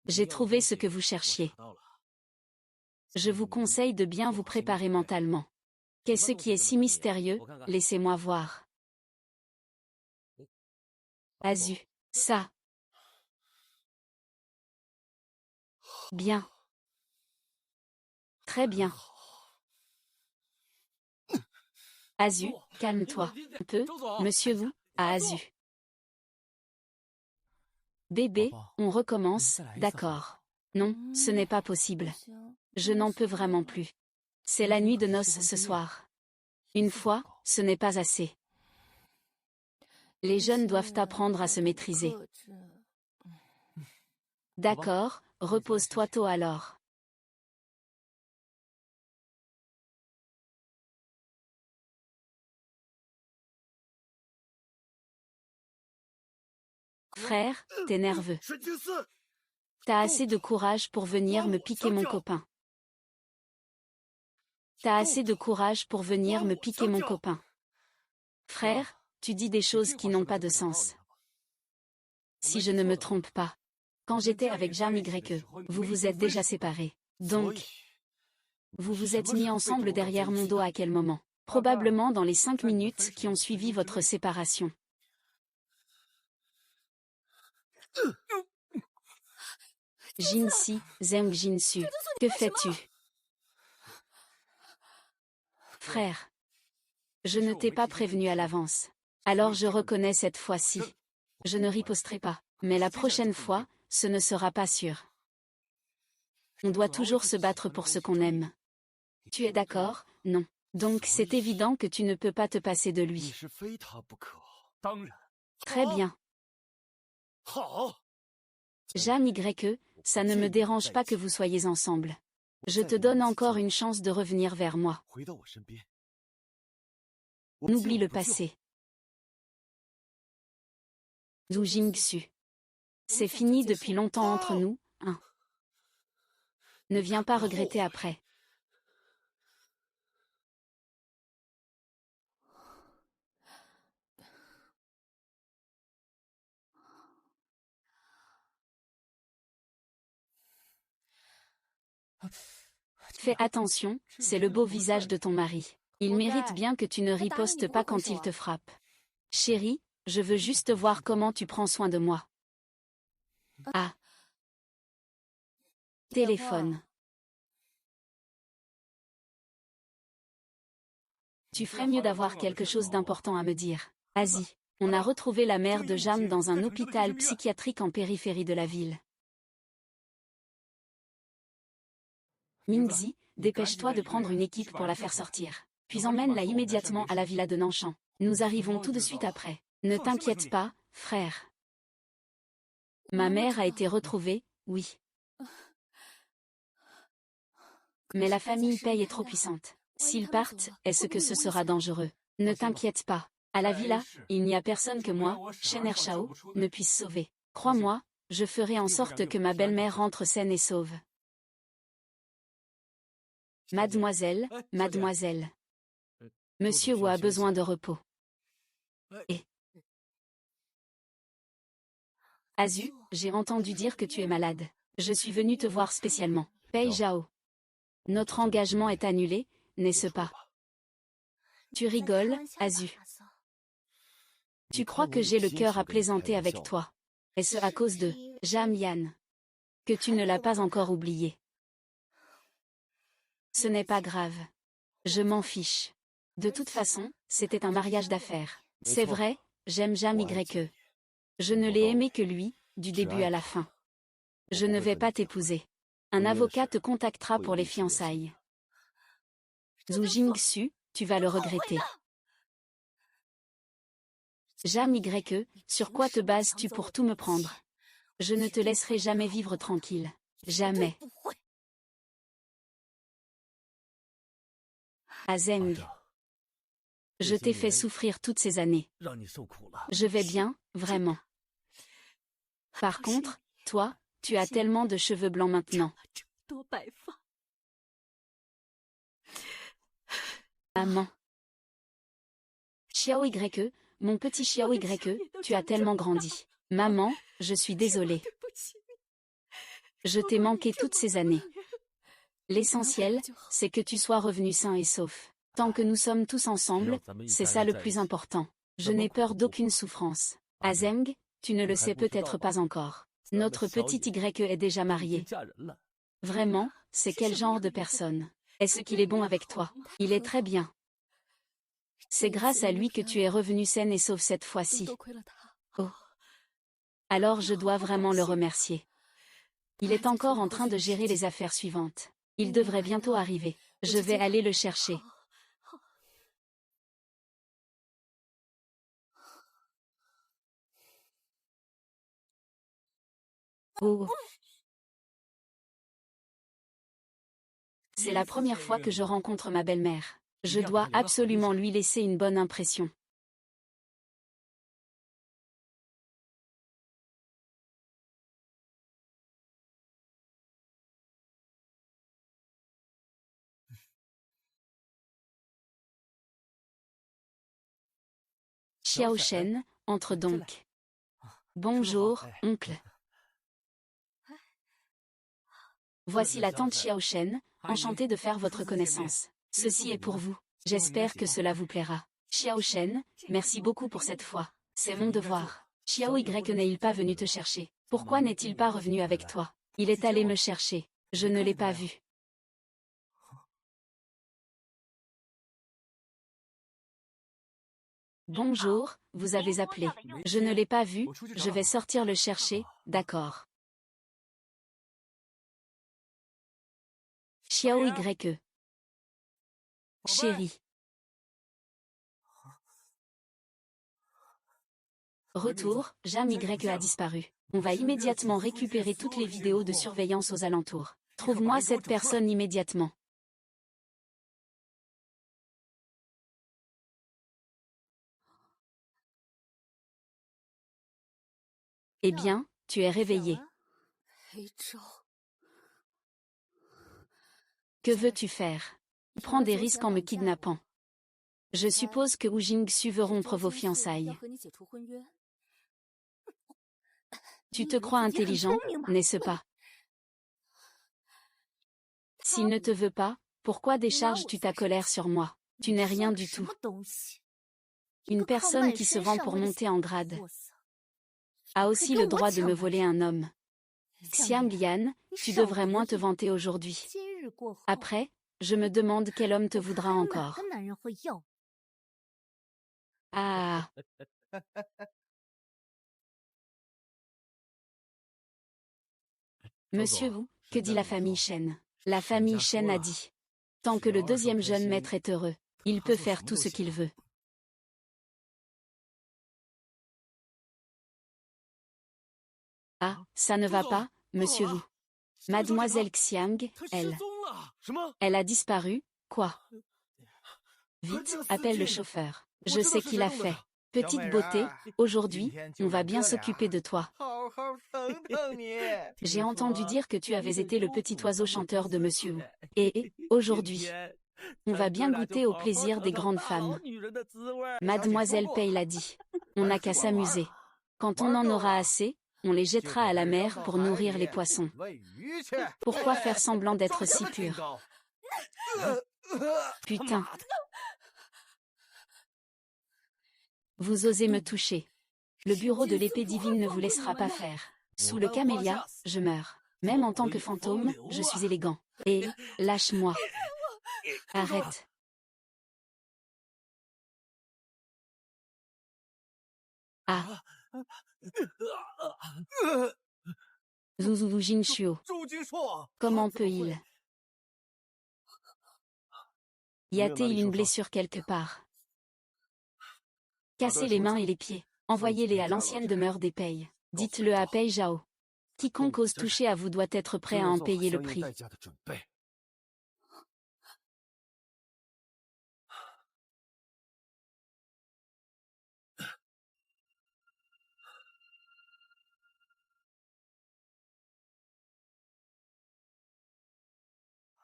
J'ai trouvé ce que vous cherchiez. Je vous conseille de bien vous préparer mentalement. Qu'est-ce qui est si mystérieux? Laissez-moi voir. Azu. Ça. Bien. Très bien. Azu, calme-toi. Un peu, monsieur Wu, à Azu. Bébé, on recommence, d'accord. Non, ce n'est pas possible. Je n'en peux vraiment plus. C'est la nuit de noces ce soir. Une fois, ce n'est pas assez. Les jeunes doivent apprendre à se maîtriser. D'accord, repose-toi tôt alors. Frère, t'es nerveux. T'as assez de courage pour venir me piquer mon copain. T'as assez de courage pour venir me piquer mon copain. Frère, tu dis des choses qui n'ont pas de sens. Si je ne me trompe pas. Quand j'étais avec Jam YE, vous vous êtes déjà séparés. Donc, vous vous êtes mis ensemble derrière mon dos à quel moment? Probablement dans les 5 minutes qui ont suivi votre séparation. Jinsi, Zeng Jinsu, que fais-tu? Frère. Je ne t'ai pas prévenu à l'avance. Alors je reconnais cette fois-ci. Je ne riposterai pas. Mais la prochaine fois, ce ne sera pas sûr. On doit toujours se battre pour ce qu'on aime. Tu es d'accord? Non. Donc c'est évident que tu ne peux pas te passer de lui. Très bien. Jam YE, ça ne me dérange pas que vous soyez ensemble. Je te donne encore une chance de revenir vers moi. N'oublie le passé. Zhu Jingxu. C'est fini depuis longtemps entre nous, hein. Ne viens pas regretter après. Fais attention, c'est le beau visage de ton mari. Il mérite bien que tu ne ripostes pas quand il te frappe. Chérie, je veux juste voir comment tu prends soin de moi. Ah. Téléphone. Tu ferais mieux d'avoir quelque chose d'important à me dire. Asie. On a retrouvé la mère de Jam dans un hôpital psychiatrique en périphérie de la ville. Mingzi, dépêche-toi de prendre une équipe pour la faire sortir. Puis emmène-la immédiatement à la villa de Nanshan. Nous arrivons tout de suite après. Ne t'inquiète pas, frère. Ma mère a été retrouvée, oui. Mais la famille Pei est trop puissante. S'ils partent, est-ce que ce sera dangereux? Ne t'inquiète pas. À la villa, il n'y a personne que moi, Shen Ershao, ne puisse sauver. Crois-moi, je ferai en sorte que ma belle-mère rentre saine et sauve. Mademoiselle, mademoiselle. Monsieur Wu a besoin de repos. Et Azu, j'ai entendu dire que tu es malade. Je suis venu te voir spécialement. Pei Zhao. Notre engagement est annulé, n'est-ce pas? Tu rigoles, Azu. Tu crois que j'ai le cœur à plaisanter avec toi? Est-ce à cause de Jam Yan que tu ne l'as pas encore oublié? Ce n'est pas grave. Je m'en fiche. De toute façon, c'était un mariage d'affaires. C'est vrai, j'aime Jam YE. Je ne l'ai aimé que lui, du début à la fin. Je ne vais pas t'épouser. Un avocat te contactera pour les fiançailles. Zhu Jingsu, tu vas le regretter. Jam YE, sur quoi te bases-tu pour tout me prendre? Je ne te laisserai jamais vivre tranquille. Jamais. Azeng. Je t'ai fait souffrir toutes ces années. Je vais bien, vraiment. Par contre, toi, tu as tellement de cheveux blancs maintenant. Maman. Xiao YE, mon petit Xiao YE, tu as tellement grandi. Maman, je suis désolée. Je t'ai manqué toutes ces années. L'essentiel, c'est que tu sois revenu sain et sauf. Tant que nous sommes tous ensemble, c'est ça le plus important. Je n'ai peur d'aucune souffrance. Azeng, tu ne le sais peut-être pas encore. Notre petite YE est déjà mariée. Vraiment, c'est quel genre de personne? Est-ce qu'il est bon avec toi? Il est très bien. C'est grâce à lui que tu es revenu saine et sauve cette fois-ci. Oh. Alors je dois vraiment le remercier. Il est encore en train de gérer les affaires suivantes. Il devrait bientôt arriver. Je vais aller le chercher. Oh. C'est la première fois que je rencontre ma belle-mère. Je dois absolument lui laisser une bonne impression. Xiao Shen, entre donc. Bonjour, oncle. Voici la tante Xiao Shen, enchantée de faire votre connaissance. Ceci est pour vous. J'espère que cela vous plaira. Xiao Shen, merci beaucoup pour cette fois. C'est mon devoir. Xiao Y n'est-il pas venu te chercher? Pourquoi n'est-il pas revenu avec toi? Il est allé me chercher. Je ne l'ai pas vu. Bonjour, vous avez appelé. Je ne l'ai pas vu, je vais sortir le chercher, d'accord. Xiao YE. Chérie. Retour, Jam YE a disparu. On va immédiatement récupérer toutes les vidéos de surveillance aux alentours. Trouve-moi cette personne immédiatement. Eh bien, tu es réveillé. Que veux-tu faire? Prends des risques en me kidnappant. Je suppose que Wu Jingxu veut rompre vos fiançailles. Tu te crois intelligent, n'est-ce pas? S'il ne te veut pas, pourquoi décharges-tu ta colère sur moi? Tu n'es rien du tout. Une personne qui se vend pour monter en grade a aussi le droit de me voler un homme. Xiang Lian, tu devrais moins te vanter aujourd'hui. Après, je me demande quel homme te voudra encore. Ah. Monsieur Wu, que dit la famille Shen? La famille Shen a dit. Tant que le deuxième jeune maître est heureux, il peut faire tout ce qu'il veut. Ah, ça ne va pas, monsieur Wu. Mademoiselle Xiang, elle a disparu, quoi? Vite, appelle le chauffeur. Je sais qui l'a fait. Petite beauté, aujourd'hui, on va bien s'occuper de toi. J'ai entendu dire que tu avais été le petit oiseau chanteur de monsieur Wu. Et, aujourd'hui, on va bien goûter au plaisir des grandes femmes. Mademoiselle Pei l'a dit. On n'a qu'à s'amuser. Quand on en aura assez, on les jettera à la mer pour nourrir les poissons. Pourquoi faire semblant d'être si pur? Putain. Vous osez me toucher. Le bureau de l'épée divine ne vous laissera pas faire. Sous le camélia, je meurs. Même en tant que fantôme, je suis élégant. Et, lâche-moi. Arrête. Ah. Zhuzu Jinshuo. Comment peut-il? Y a-t-il une blessure quelque part? Cassez les mains et les pieds. Envoyez-les à l'ancienne demeure des Pei. Dites-le à Pei Zhao. Quiconque ose toucher à vous doit être prêt à en payer le prix.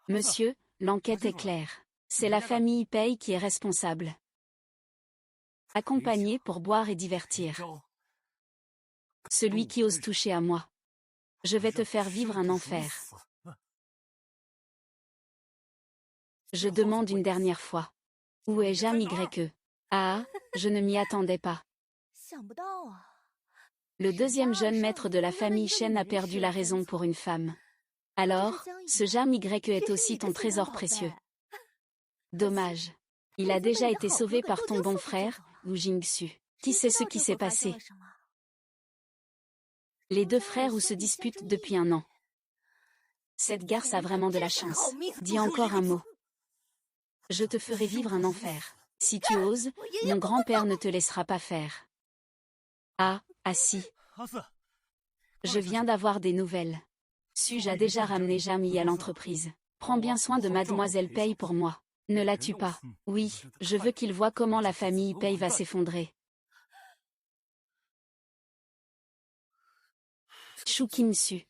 Monsieur, l'enquête est claire. C'est la famille Pei qui est responsable. Accompagné pour boire et divertir. Celui qui ose toucher à moi. Je vais te faire vivre un enfer. Je demande une dernière fois. Où est Jam YE? Ah, je ne m'y attendais pas. Le deuxième jeune maître de la famille Shen a perdu la raison pour une femme. Alors, ce Jam YE est aussi ton trésor précieux. Dommage. Il a déjà été sauvé par ton bon frère, Wu Jingxu. Qui sait ce qui s'est passé? Les deux frères Wu se disputent depuis un an. Cette garce a vraiment de la chance. Dis encore un mot. Je te ferai vivre un enfer. Si tu oses, mon grand-père ne te laissera pas faire. Ah, si. Je viens d'avoir des nouvelles. Suj a déjà ramené Jami à l'entreprise. Prends bien soin de Mademoiselle Pei pour moi. Ne la tue pas. Oui, je veux qu'il voie comment la famille Pei va s'effondrer. Shu Kim-su.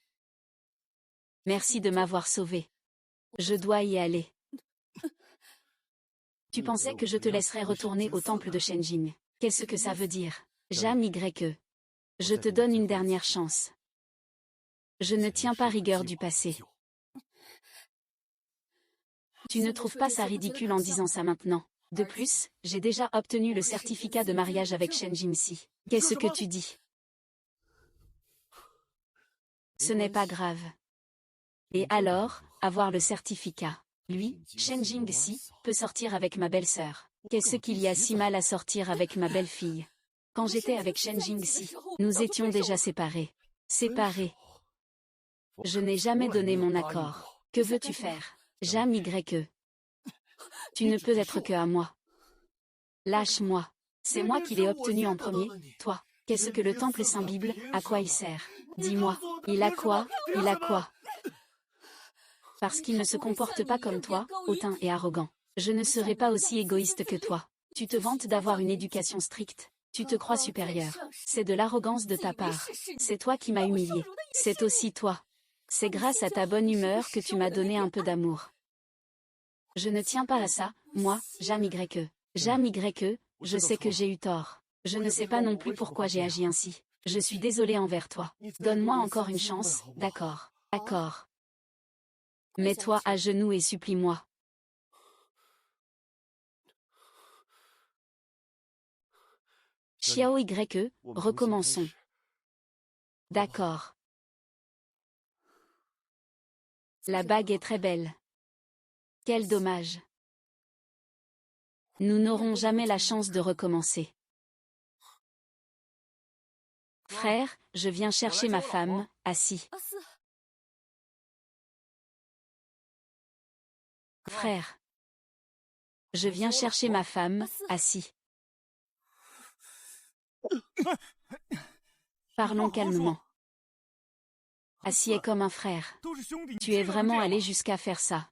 Merci de m'avoir sauvé. Je dois y aller. Tu pensais que je te laisserais retourner au temple de Shenjing. Qu'est-ce que ça veut dire? Jam YE. Je te donne une dernière chance. Je ne tiens pas rigueur du passé. Tu ne trouves pas ça ridicule en disant ça maintenant? De plus, j'ai déjà obtenu le certificat de mariage avec Shen Jingxi. Qu'est-ce que tu dis? Ce n'est pas grave. Et alors, avoir le certificat. Lui, Shen Jingxi, peut sortir avec ma belle-sœur. Qu'est-ce qu'il y a si mal à sortir avec ma belle-fille? Quand j'étais avec Shen Jingxi, nous étions déjà séparés. Séparés. Je n'ai jamais donné mon accord. Que veux-tu faire? Jam YE. Tu ne peux être que à moi. Lâche-moi. C'est moi qui l'ai obtenu en premier, toi. Qu'est-ce que le temple sans Bible, à quoi il sert? Dis-moi. Il a quoi? Il a quoi? Parce qu'il ne se comporte pas comme toi, hautain et arrogant. Je ne serai pas aussi égoïste que toi. Tu te vantes d'avoir une éducation stricte. Tu te crois supérieur. C'est de l'arrogance de ta part. C'est toi qui m'as humilié. C'est aussi toi. C'est grâce à ta bonne humeur que tu m'as donné un peu d'amour. Je ne tiens pas à ça, moi, Jam YE. Jam YE, je sais que j'ai eu tort. Je ne sais pas non plus pourquoi j'ai agi ainsi. Je suis désolée envers toi. Donne-moi encore une chance, d'accord? D'accord. Mets-toi à genoux et supplie-moi. Xiao YE, recommençons. D'accord. La bague est très belle. Quel dommage. Nous n'aurons jamais la chance de recommencer. Frère, je viens chercher ma femme, assis. Frère. Je viens chercher ma femme, assis. Parlons calmement. Assis est comme un frère. Tu es vraiment allé jusqu'à faire ça.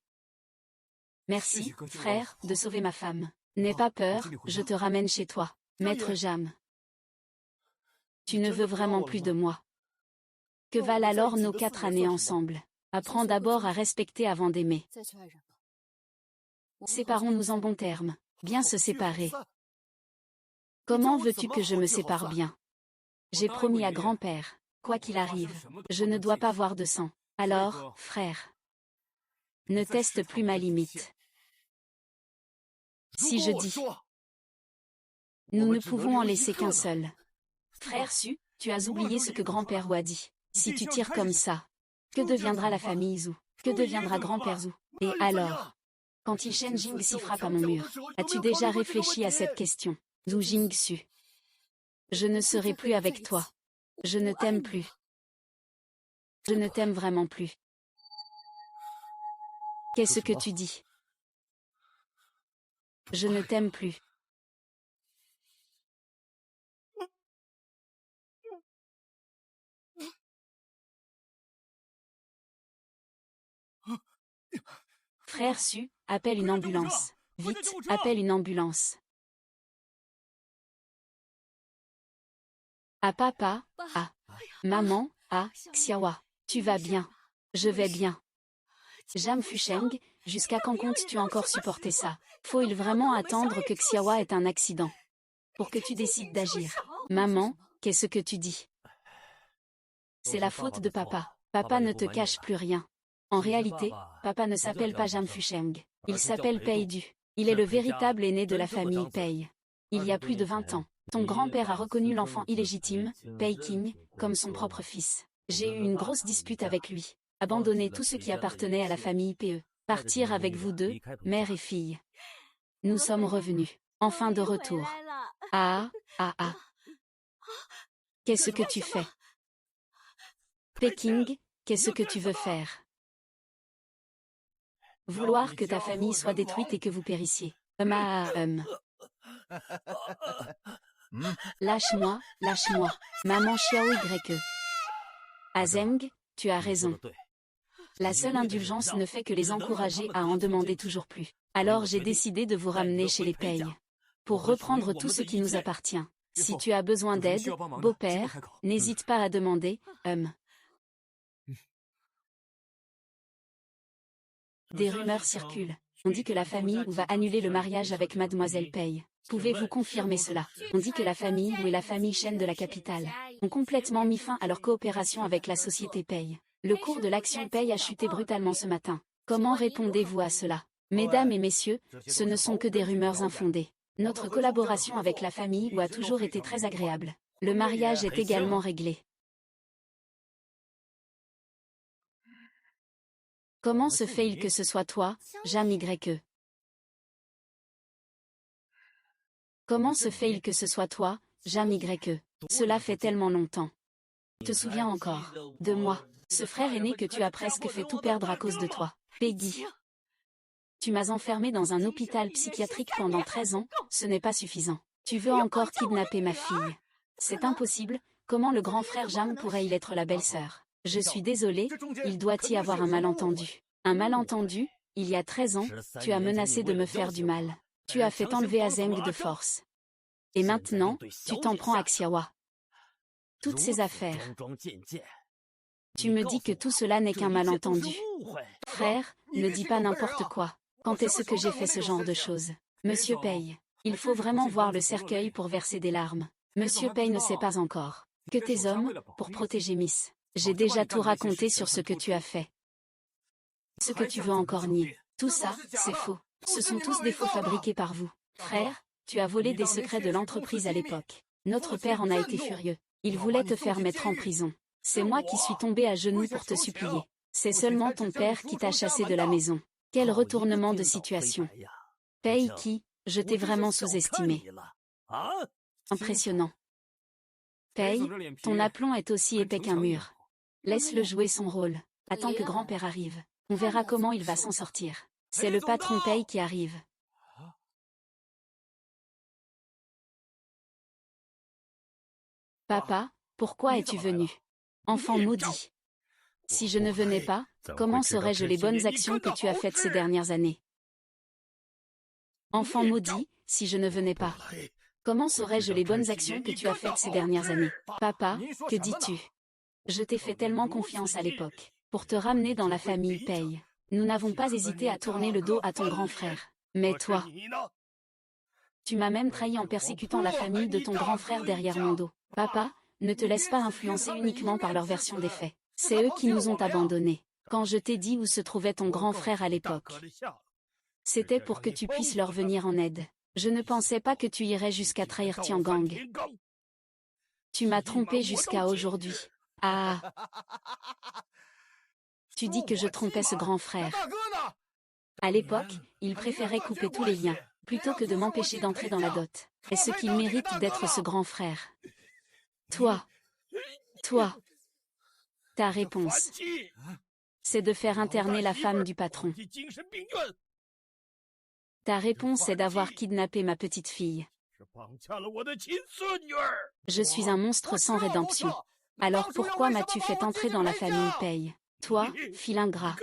Merci, frère, de sauver ma femme. N'aie pas peur, je te ramène chez toi. Maître Jam. Tu ne veux vraiment plus de moi. Que valent alors nos 4 années ensemble? Apprends d'abord à respecter avant d'aimer. Séparons-nous en bons termes. Bien se séparer. Comment veux-tu que je me sépare bien? J'ai promis à grand-père, quoi qu'il arrive, je ne dois pas voir de sang. Alors, frère, ne teste plus ma limite. Si je dis, nous ne pouvons en laisser qu'un seul. Frère Su, tu as oublié ce que grand-père a dit. Si tu tires comme ça, que deviendra la famille Zhu? Que deviendra grand-père Zhu? Et alors? Quand il Shen Jingxi frappe à mon mur, as-tu déjà réfléchi à cette question? Zhu Jingxu. Je ne serai plus avec toi. Je ne t'aime plus. Je ne t'aime vraiment plus. Qu'est-ce que tu dis? Je ne t'aime plus. Frère Su, appelle une ambulance. Vite, appelle une ambulance. À papa, à maman, à Xiaowa. Tu vas bien? Je vais bien. Jam Fusheng, jusqu'à quand comptes-tu encore supporter ça? Faut-il vraiment attendre que Xiaowa ait un accident pour que tu décides d'agir? Maman, qu'est-ce que tu dis? C'est la faute de papa. Papa ne te cache plus rien. En réalité, papa ne s'appelle pas Jam Fusheng. Il s'appelle Pei Du. Il est le véritable aîné de la famille Pei. Il y a plus de 20 ans, ton grand-père a reconnu l'enfant illégitime, Pei King, comme son propre fils. J'ai eu une grosse dispute avec lui. Abandonner tout ce qui appartenait à la famille Pe. Partir avec vous deux, mère et fille. Nous sommes revenus. Enfin de retour. Ah, ah, ah. Qu'est-ce que tu fais? Peking, qu'est-ce que tu veux faire? Vouloir que ta famille soit détruite et que vous périssiez. Lâche-moi, lâche-moi. Maman Xiao YE. Azeng, tu as raison. La seule indulgence ne fait que les encourager à en demander toujours plus. Alors j'ai décidé de vous ramener chez les Pei. Pour reprendre tout ce qui nous appartient. Si tu as besoin d'aide, beau-père, n'hésite pas à demander, Des rumeurs circulent. On dit que la famille va annuler le mariage avec Mademoiselle Pei. Pouvez-vous confirmer cela? On dit que la famille et la famille Shen de la capitale ont complètement mis fin à leur coopération avec la société Pei. Le cours de l'action Pei a chuté brutalement ce matin. Comment répondez-vous à cela? Mesdames et messieurs, ce ne sont que des rumeurs infondées. Notre collaboration avec la famille a toujours été très agréable. Le mariage est également réglé. Comment se fait-il que ce soit toi, Jam YE? Comment se fait-il que ce soit toi, Jam YE? Cela fait tellement longtemps. Tu te souviens encore de moi, ce frère aîné que tu as presque fait tout perdre à cause de toi. Peggy. Tu m'as enfermé dans un hôpital psychiatrique pendant 13 ans, ce n'est pas suffisant. Tu veux encore kidnapper ma fille. C'est impossible, comment le grand frère Jam pourrait-il être la belle-sœur? Je suis désolé, il doit y avoir un malentendu. Un malentendu, il y a 13 ans, tu as menacé de me faire du mal. Tu as fait enlever Azeng de force. Et maintenant, tu t'en prends à Xiaowa. Toutes ces affaires. Tu me dis que tout cela n'est qu'un malentendu. Frère, ne dis pas n'importe quoi. Quand est-ce que j'ai fait ce genre de choses? Monsieur Pei, il faut vraiment voir le cercueil pour verser des larmes. Monsieur Pei ne sait pas encore que tes hommes, pour protéger Miss. J'ai déjà tout raconté sur ce que tu as fait. Ce que tu veux encore nier. Tout ça, c'est faux. Ce sont tous des faux fabriqués par vous. Frère, tu as volé des secrets de l'entreprise à l'époque. Notre père en a été furieux. Il voulait te faire mettre en prison. C'est moi qui suis tombé à genoux pour te supplier. C'est seulement ton père qui t'a chassé de la maison. Quel retournement de situation. Pei Qi, je t'ai vraiment sous-estimé. Impressionnant. Pei, ton aplomb est aussi épais qu'un mur. Laisse-le jouer son rôle. Attends que grand-père arrive. On verra comment il va s'en sortir. C'est le patron Pei qui arrive. Papa, pourquoi es-tu venu? Enfant maudit. Si je ne venais pas, comment saurais-je les bonnes actions que tu as faites ces dernières années? Enfant maudit, si je ne venais pas. Comment saurais-je les bonnes actions que tu as faites ces dernières années? Papa, que dis-tu? Je t'ai fait tellement confiance à l'époque. Pour te ramener dans la famille Pei. Nous n'avons pas hésité à tourner le dos à ton grand frère. Mais toi, tu m'as même trahi en persécutant la famille de ton grand frère derrière mon dos. Papa, ne te laisse pas influencer uniquement par leur version des faits. C'est eux qui nous ont abandonnés. Quand je t'ai dit où se trouvait ton grand frère à l'époque, c'était pour que tu puisses leur venir en aide. Je ne pensais pas que tu irais jusqu'à trahir Tiangang. Tu m'as trompé jusqu'à aujourd'hui. Ah! Tu dis que je trompais ce grand frère. À l'époque, il préférait couper tous les liens, plutôt que de m'empêcher d'entrer dans la dot. Est-ce qu'il mérite d'être ce grand frère? Toi, ta réponse, c'est de faire interner la femme du patron. Ta réponse est d'avoir kidnappé ma petite fille. Je suis un monstre sans rédemption. Alors pourquoi m'as-tu fait entrer dans la famille Pei? Toi, fil ingrat.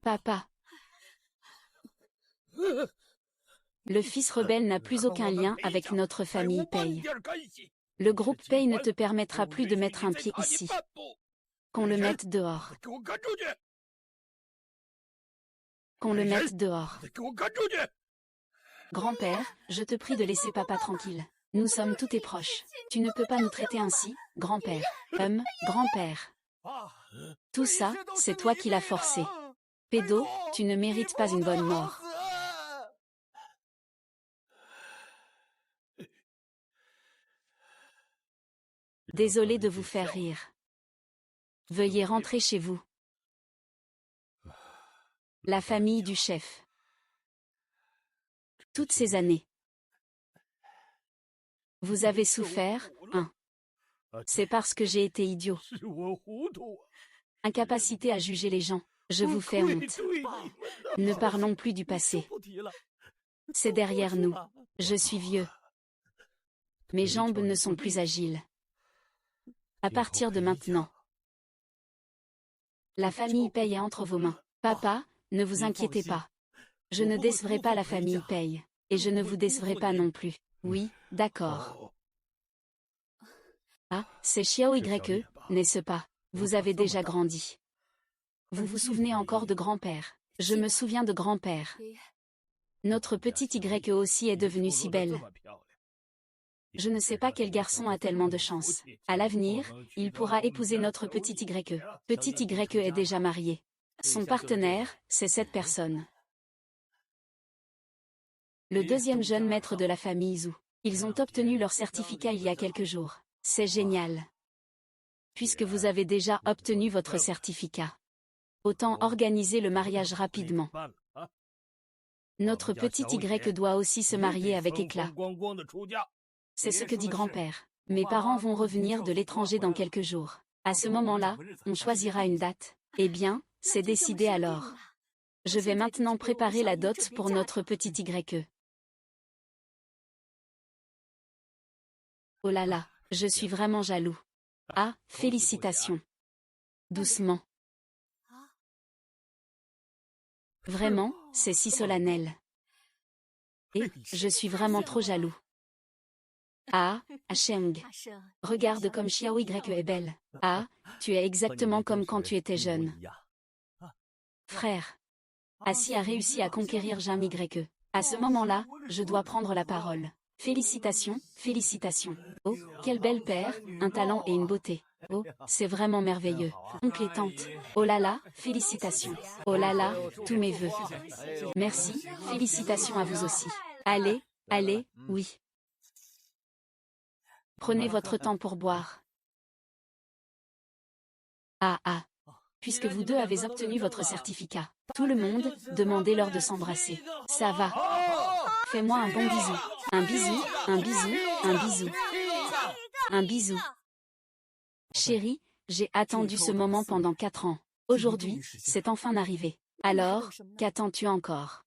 Papa. Le fils rebelle n'a plus aucun lien avec notre famille Pei. Le groupe Pei ne te permettra plus de mettre un pied ici. Qu'on le mette dehors. Qu'on le mette dehors. Grand-père, je te prie de laisser papa tranquille. Nous sommes tous tes proches. Tu ne peux pas nous traiter ainsi, grand-père. Grand-père. Tout ça, c'est toi qui l'as forcé. Pédo, tu ne mérites pas une bonne mort. Désolé de vous faire rire. Veuillez rentrer chez vous. La famille du chef. Toutes ces années. Vous avez souffert, hein? C'est parce que j'ai été idiot. Incapacité à juger les gens. Je vous fais honte. Ne parlons plus du passé. C'est derrière nous. Je suis vieux. Mes jambes ne sont plus agiles. À partir de maintenant, la famille Pei est entre vos mains. Papa, ne vous inquiétez pas. Je ne décevrai pas la famille Pei. Et je ne vous décevrai pas non plus. Oui, d'accord. Ah, c'est Xiao Ye, n'est-ce pas? Vous avez déjà grandi. Vous vous souvenez encore de grand-père? Je me souviens de grand-père. Notre petite Y aussi est devenue si belle. Je ne sais pas quel garçon a tellement de chance. À l'avenir, il pourra épouser notre petit Y. Petit Y est déjà marié. Son partenaire, c'est cette personne. Le deuxième jeune maître de la famille Zhu. Ils ont obtenu leur certificat il y a quelques jours. C'est génial. Puisque vous avez déjà obtenu votre certificat, autant organiser le mariage rapidement. Notre petit Y doit aussi se marier avec éclat. C'est ce que dit grand-père. Mes parents vont revenir de l'étranger dans quelques jours. À ce moment-là, on choisira une date. Eh bien, c'est décidé alors. Je vais maintenant préparer la dot pour notre petit Y. Oh là là, je suis vraiment jaloux. Ah, félicitations. Doucement. Vraiment, c'est si solennel. Et, je suis vraiment trop jaloux. Ah, Sheng. Regarde comme Xiao Y est belle. Ah, tu es exactement comme quand tu étais jeune. Frère. Assi a réussi à conquérir Jam Y. À ce moment-là, je dois prendre la parole. Félicitations, félicitations. Oh, quel bel père, un talent et une beauté. Oh, c'est vraiment merveilleux. Oncle et tante. Oh là là, félicitations. Oh là là, tous mes vœux. Merci, félicitations à vous aussi. Allez, allez, oui. Prenez votre temps pour boire. Ah ah. Puisque vous deux avez obtenu votre certificat. Tout le monde, demandez-leur de s'embrasser. Ça va. Fais-moi un bon bisou. Un bisou, un bisou, un bisou. Un bisou. Chérie, j'ai attendu ce moment pendant 4 ans. Aujourd'hui, c'est enfin arrivé. Alors, qu'attends-tu encore?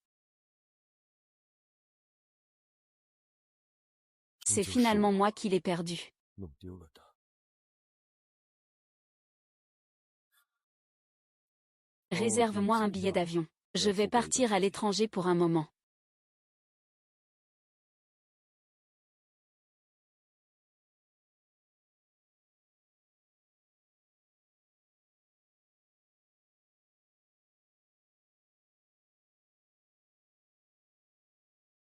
C'est finalement moi qui l'ai perdu. Réserve-moi un billet d'avion. Je vais partir à l'étranger pour un moment.